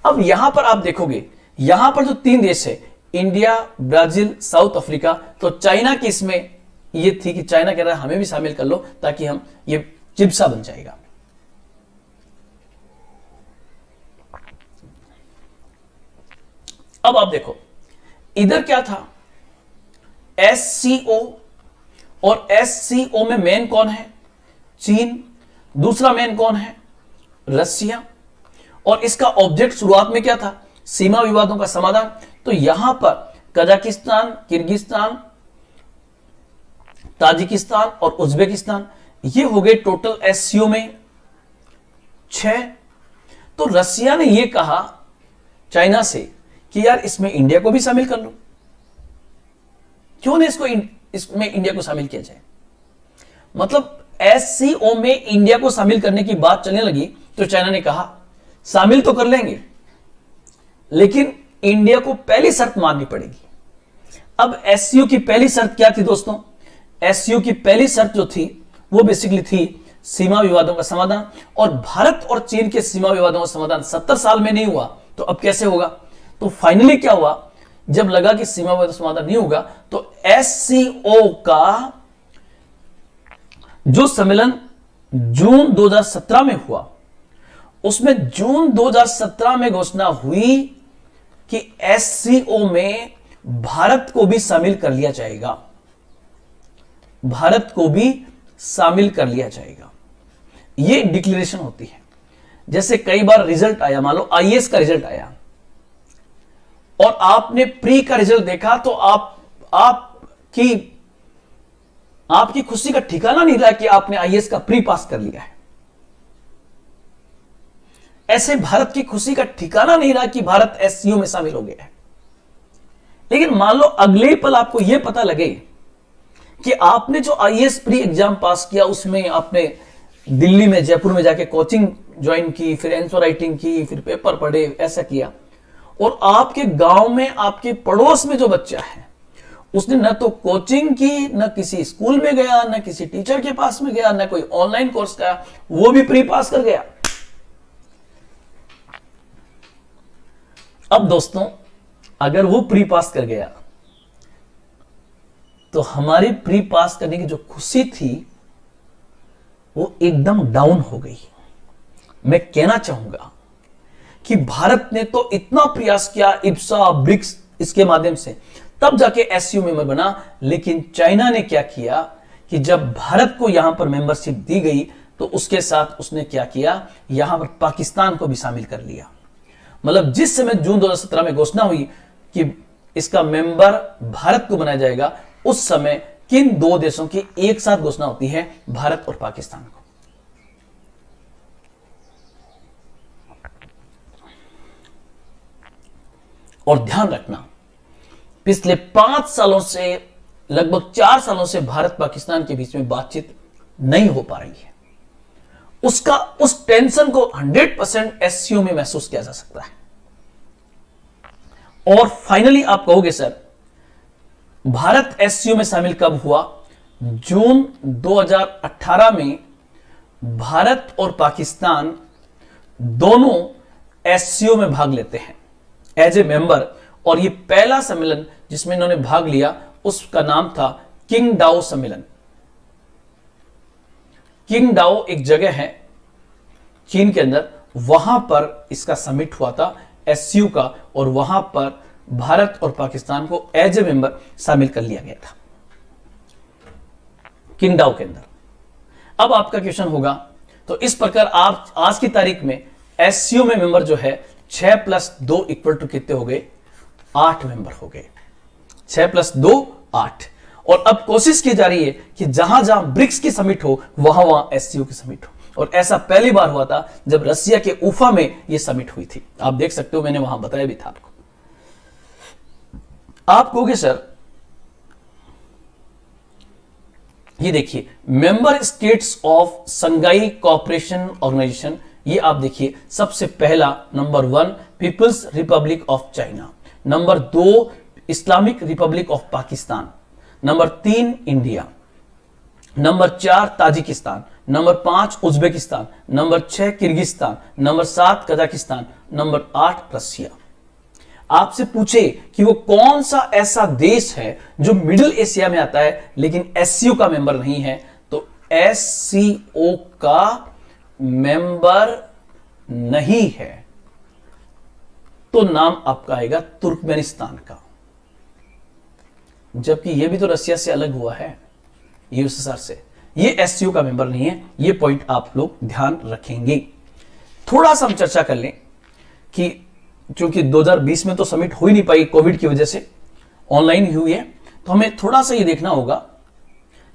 अब यहां पर आप देखोगे, यहां पर जो 3 देश है, इंडिया, ब्राजील, साउथ अफ्रीका, तो चाइना की इसमें ये थी कि चाइना कह रहा है हमें भी शामिल कर लो ताकि हम ये चिप्सा बन जाएगा। अब आप देखो इधर क्या था, एससीओ, और एससीओ में मेन कौन है, चीन। दूसरा मेन कौन है, रसिया। और इसका ऑब्जेक्ट शुरुआत में क्या था, सीमा विवादों का समाधान। तो यहां पर कजाकिस्तान, किर्गिस्तान, ताजिकिस्तान और उज्बेकिस्तान, ये हो गए टोटल एससीओ में 6। तो रसिया ने यह कहा चाइना से कि यार इसमें इंडिया को भी शामिल कर लो, क्यों नहीं इसमें इंडिया को शामिल किया जाए। मतलब एससीओ में इंडिया को शामिल करने की बात चलने लगी तो चाइना ने कहा शामिल तो कर लेंगे, लेकिन इंडिया को पहली शर्त माननी पड़ेगी। अब एससीओ की पहली शर्त क्या थी दोस्तों, एससीओ की पहली शर्त जो थी वो बेसिकली थी सीमा विवादों का समाधान। और भारत और चीन के सीमा विवादों का समाधान 70 साल में नहीं हुआ, तो अब कैसे होगा। तो फाइनली क्या हुआ, जब लगा कि सीमा विवाद समाधान नहीं होगा तो एससीओ का जो सम्मेलन जून 2017 में हुआ, उसमें जून 2017 में घोषणा हुई कि एससीओ में भारत को भी शामिल कर लिया जाएगा, भारत को भी शामिल कर लिया जाएगा। यह डिक्लेरेशन होती है। जैसे कई बार रिजल्ट आया, मान लो आईएएस का रिजल्ट आया और आपने प्री का रिजल्ट देखा, तो आपकी खुशी का ठिकाना नहीं रहा कि आपने आईएएस का प्री पास कर लिया है। ऐसे भारत की खुशी का ठिकाना नहीं रहा कि भारत एससीओ में शामिल हो गया है। लेकिन मान लो अगले पल आपको यह पता लगे कि आपने जो आईएएस प्री एग्जाम पास किया, उसमें आपने दिल्ली में, जयपुर में जाके कोचिंग ज्वाइन की, फिर आंसर राइटिंग की, फिर पेपर पढ़े, ऐसा किया, और आपके गांव में, आपके पड़ोस में जो बच्चा है, उसने न तो कोचिंग की, न किसी स्कूल में गया, न किसी टीचर के पास में गया, न कोई ऑनलाइन कोर्स का, वो भी प्री पास कर गया। अब दोस्तों, अगर वो प्री पास कर गया तो हमारी प्री पास करने की जो खुशी थी वो एकदम डाउन हो गई। मैं कहना चाहूंगा कि भारत ने तो इतना प्रयास किया, इब्सा, ब्रिक्स, इसके माध्यम से तब जाके एससीओ मेंबर बना। लेकिन चाइना ने क्या किया कि जब भारत को यहां पर मेंबरशिप दी गई तो उसके साथ उसने क्या किया, यहां पर पाकिस्तान को भी शामिल कर लिया। मतलब जिस समय जून 2017 में घोषणा हुई कि इसका मेंबर भारत को बनाया जाएगा, उस समय किन दो देशों की एक साथ घोषणा होती है? भारत और पाकिस्तान को। और ध्यान रखना, पिछले 5 सालों से, लगभग 4 सालों से भारत पाकिस्तान के बीच में बातचीत नहीं हो पा रही है। उस टेंशन को 100% एससीओ में महसूस किया जा सकता है। और फाइनली आप कहोगे सर, भारत एससीओ में शामिल कब हुआ? जून 2018 में भारत और पाकिस्तान दोनों एससीओ में भाग लेते हैं एज ए मेंबर। और ये पहला सम्मेलन जिसमें इन्होंने भाग लिया, उसका नाम था किंगडाओ सम्मेलन। किंगडाओ एक जगह है चीन के अंदर, वहां पर इसका समिट हुआ था एससीओ का, और वहां पर भारत और पाकिस्तान को एज ए मेंबर शामिल कर लिया गया था किंगडाओ के अंदर। अब आपका क्वेश्चन होगा, तो इस प्रकार आप आज की तारीख में एससीओ में मेंबर जो है 6 + 2 = कितने हो गए? 8 मेंबर हो गए। 6 + 2 8। और अब कोशिश की जा रही है कि जहां जहां ब्रिक्स की समिट हो, वहां वहां एससीओ की समिट हो। और ऐसा पहली बार हुआ था जब रसिया के उफा में यह समिट हुई थी। आप देख सकते हो, मैंने वहां बताया भी था आपको। आप कहोगे सर, ये देखिए, member states of Shanghai cooperation organisation, ये आप देखिए, सबसे पहला number 1 People's Republic of China, number 2 Islamic Republic of Pakistan, number 3 India, number 4 Tajikistan, number 5 Uzbekistan, number 6 Kyrgyzstan, number 7 Kazakhstan, number 8 Russia. आपसे पूछे कि वो कौन सा ऐसा देश है जो मिडिल एशिया में आता है लेकिन एससीओ का मेंबर नहीं है, तो एससीओ का मेंबर नहीं है, तो नाम आपका आएगा तुर्कमेनिस्तान का। जबकि यह भी तो रसिया से अलग हुआ है, यूएसएसआर से। ये एससीओ का मेंबर नहीं है। ये पॉइंट आप लोग ध्यान रखेंगे। थोड़ा सा हम चर्चा कर लें कि क्योंकि 2020 में तो समिट हो ही नहीं पाई, कोविड की वजह से ऑनलाइन ही हुई है, तो हमें थोड़ा सा ये देखना होगा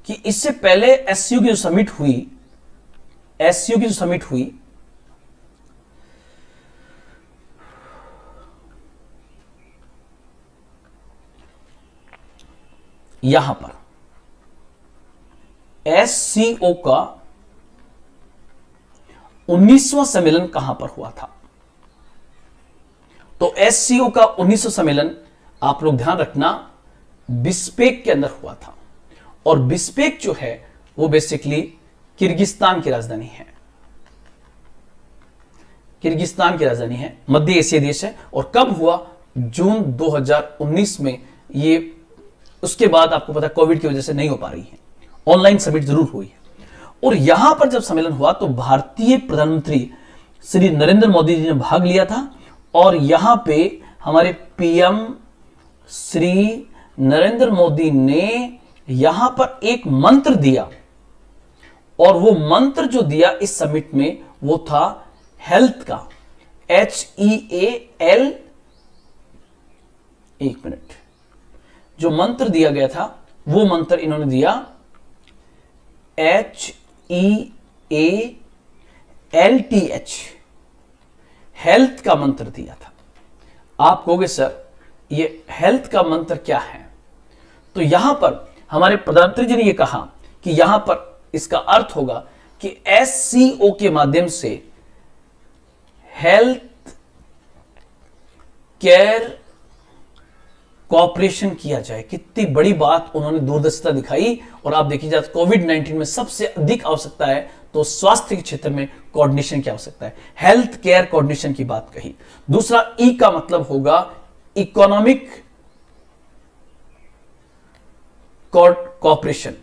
कि इससे पहले एससीओ की जो समिट हुई, एससीओ की जो समिट हुई, यहां पर एससीओ का 19वां सम्मेलन कहां पर हुआ था? तो एससीओ का 19वां सम्मेलन, आप लोग ध्यान रखना, बिस्पेक के अंदर हुआ था। और बिस्पेक जो है वो बेसिकली किर्गिस्तान की राजधानी है। किर्गिस्तान की राजधानी है, मध्य एशियाई देश है। और कब हुआ? जून 2019 में। ये उसके बाद आपको पता कोविड की वजह से नहीं हो पा रही है, ऑनलाइन समिट जरूर हुई है। और यहां पर जब सम्मेलन हुआ तो भारतीय प्रधानमंत्री श्री नरेंद्र मोदी जी ने भाग लिया था। और यहां पे हमारे पीएम श्री नरेंद्र मोदी ने यहां पर एक मंत्र दिया, और वो मंत्र जो दिया इस समिट में वो था हेल्थ का, HEAL। एक मिनट, जो मंत्र दिया गया था वो मंत्र इन्होंने दिया HEALTH, हेल्थ का मंत्र दिया था। आप कहोगे सर ये हेल्थ का मंत्र क्या है? तो यहां पर हमारे प्रधानमंत्री जी ने यह कहा कि यहां पर इसका अर्थ होगा कि SCO के माध्यम से हेल्थ केयर कॉपरेशन किया जाए। कितनी बड़ी बात उन्होंने दूरदर्शिता दिखाई। और आप देखिए जाए कोविड-19 में सबसे अधिक आवश्यकता है तो स्वास्थ्य के क्षेत्र में कोऑर्डिनेशन की आवश्यकता है, हेल्थ केयर कोऑर्डिनेशन की बात कही। दूसरा ई का मतलब होगा इकोनॉमिक कॉपरेशन,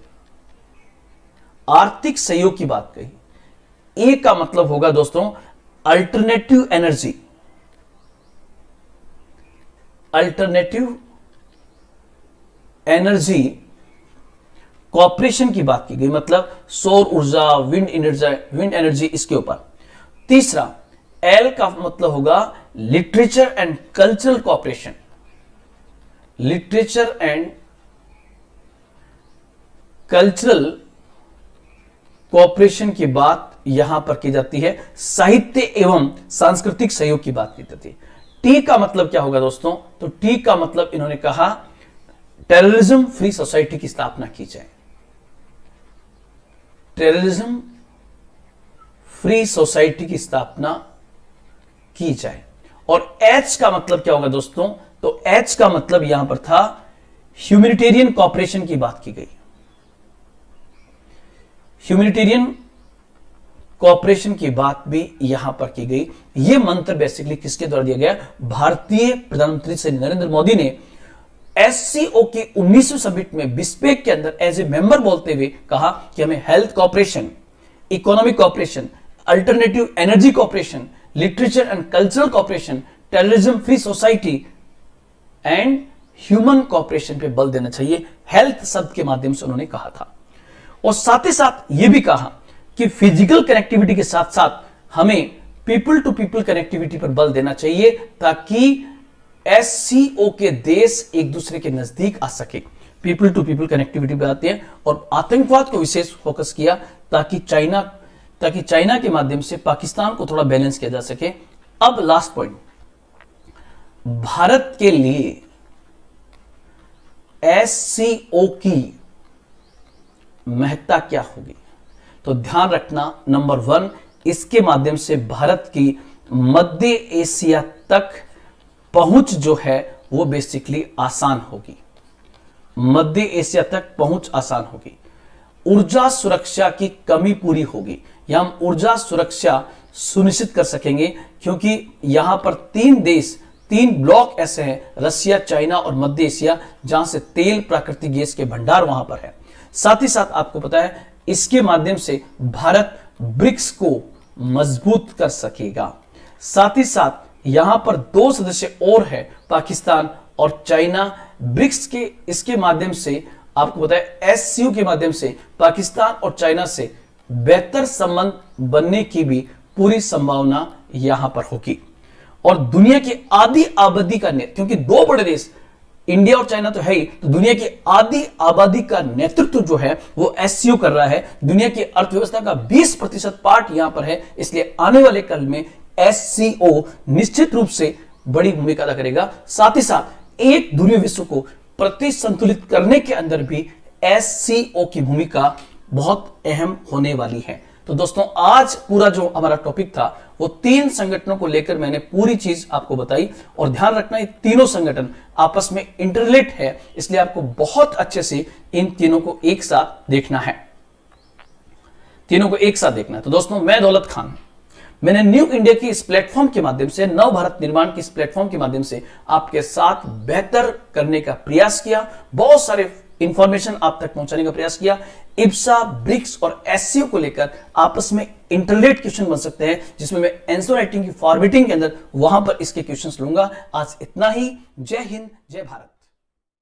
आर्थिक सहयोग की बात कही। ए का मतलब होगा दोस्तों alternative energy, alternative energy cooperation की बात की गई, मतलब सौर ऊर्जा, विंड एनर्जी इसके ऊपर। तीसरा एल का मतलब होगा literature and cultural cooperation, literature and cultural cooperation की बात यहां पर की जाती है, साहित्य एवं सांस्कृतिक सहयोग की बात की जाती है। टी का मतलब क्या होगा दोस्तों? तो टी का मतलब इन्होंने कहा टेररिज्म फ्री सोसाइटी की स्थापना की जाए, टेररिज्म फ्री सोसाइटी की स्थापना की जाए। और एच का मतलब क्या होगा दोस्तों? तो एच का मतलब यहां पर था ह्यूमैनिटेरियन कॉपरेशन की बात की गई, ह्यूमैनिटेरियन कॉपरेशन की बात भी यहां पर की गई। यह मंत्र बेसिकली किसके द्वारा दिया गया? भारतीय प्रधानमंत्री श्री नरेंद्र मोदी ने SCO के 19वें समिट में बिस्पेक के अंदर एज ए मेंबर बोलते हुए कहा कि हमें health cooperation, economic cooperation, alternative energy cooperation, literature and cultural cooperation, terrorism free society and human cooperation पे बल देना चाहिए। हेल्थ शब्द के माध्यम से उन्होंने कहा था। और साथ ही साथ यह भी कहा कि फिजिकल कनेक्टिविटी के साथ साथ हमें पीपल टू पीपल कनेक्टिविटी पर बल देना चाहिए ताकि SCO के देश एक दूसरे के नजदीक आ सके। पीपल टू पीपल कनेक्टिविटी पे आते हैं और आतंकवाद को विशेष फोकस किया ताकि चाइना के माध्यम से पाकिस्तान को थोड़ा बैलेंस किया जा सके। अब लास्ट पॉइंट, भारत के लिए SCO की महत्ता क्या होगी? तो ध्यान रखना, नंबर 1, इसके माध्यम से भारत की मध्य एशिया तक पहुंच जो है वो बेसिकली आसान होगी, मध्य एशिया तक पहुंच आसान होगी। ऊर्जा सुरक्षा की कमी पूरी होगी, या हम ऊर्जा सुरक्षा सुनिश्चित कर सकेंगे क्योंकि यहां पर 3 ब्लॉक ऐसे हैं, रसिया, चाइना और मध्य एशिया, जहां से तेल, प्राकृतिक गैस के भंडार वहां पर है। साथ ही साथ आपको पता है इसके माध्यम से भारत ब्रिक्स को मजबूत कर सकेगा। साथ ही साथ यहां पर 2 सदस्य और है, पाकिस्तान और चाइना। ब्रिक्स के इसके माध्यम से आपको पता है SCO के माध्यम से पाकिस्तान और चाइना से बेहतर संबंध बनने की भी पूरी संभावना यहां पर होगी। और दुनिया की आधी आबादी का क्योंकि 2 बड़े देश इंडिया और चाइना तो है ही, तो दुनिया की आधी आबादी का नेतृत्व जो है वो SCO कर रहा है। दुनिया की अर्थव्यवस्था का 20% पार्ट यहां पर है, इसलिए आने वाले कल में SCO निश्चित रूप से बड़ी भूमिका अदा करेगा। साथ ही साथ एक ध्रुवीय विश्व को प्रतिसंतुलित करने के अंदर भी SCO की भूमिका बहुत अहम होने वाली है। तो दोस्तों आज पूरा जो हमारा टॉपिक था वो 3 संगठनों को लेकर मैंने पूरी चीज आपको बताई। और ध्यान रखना ये तीनों संगठन आपस में इंटरलेट है, इसलिए आपको बहुत अच्छे से इन तीनों को एक साथ देखना है, तीनों को एक साथ देखना है। तो दोस्तों मैं दौलत खान, मैंने न्यू इंडिया की इस प्लेटफॉर्म के माध्यम से, नव भारत निर्माण की इस प्लेटफॉर्म के माध्यम से आपके साथ बेहतर करने का प्रयास किया, बहुत सारे इंफॉर्मेशन आप तक पहुंचाने का प्रयास किया। इब्सा, ब्रिक्स और SCO को लेकर आपस में इंटरलेट क्वेश्चन बन सकते हैं, जिसमें मैं आंसर राइटिंग की फॉर्मेटिंग के अंदर वहां पर इसके क्वेश्चंस लूंगा। आज इतना ही। जय हिंद, जय भारत।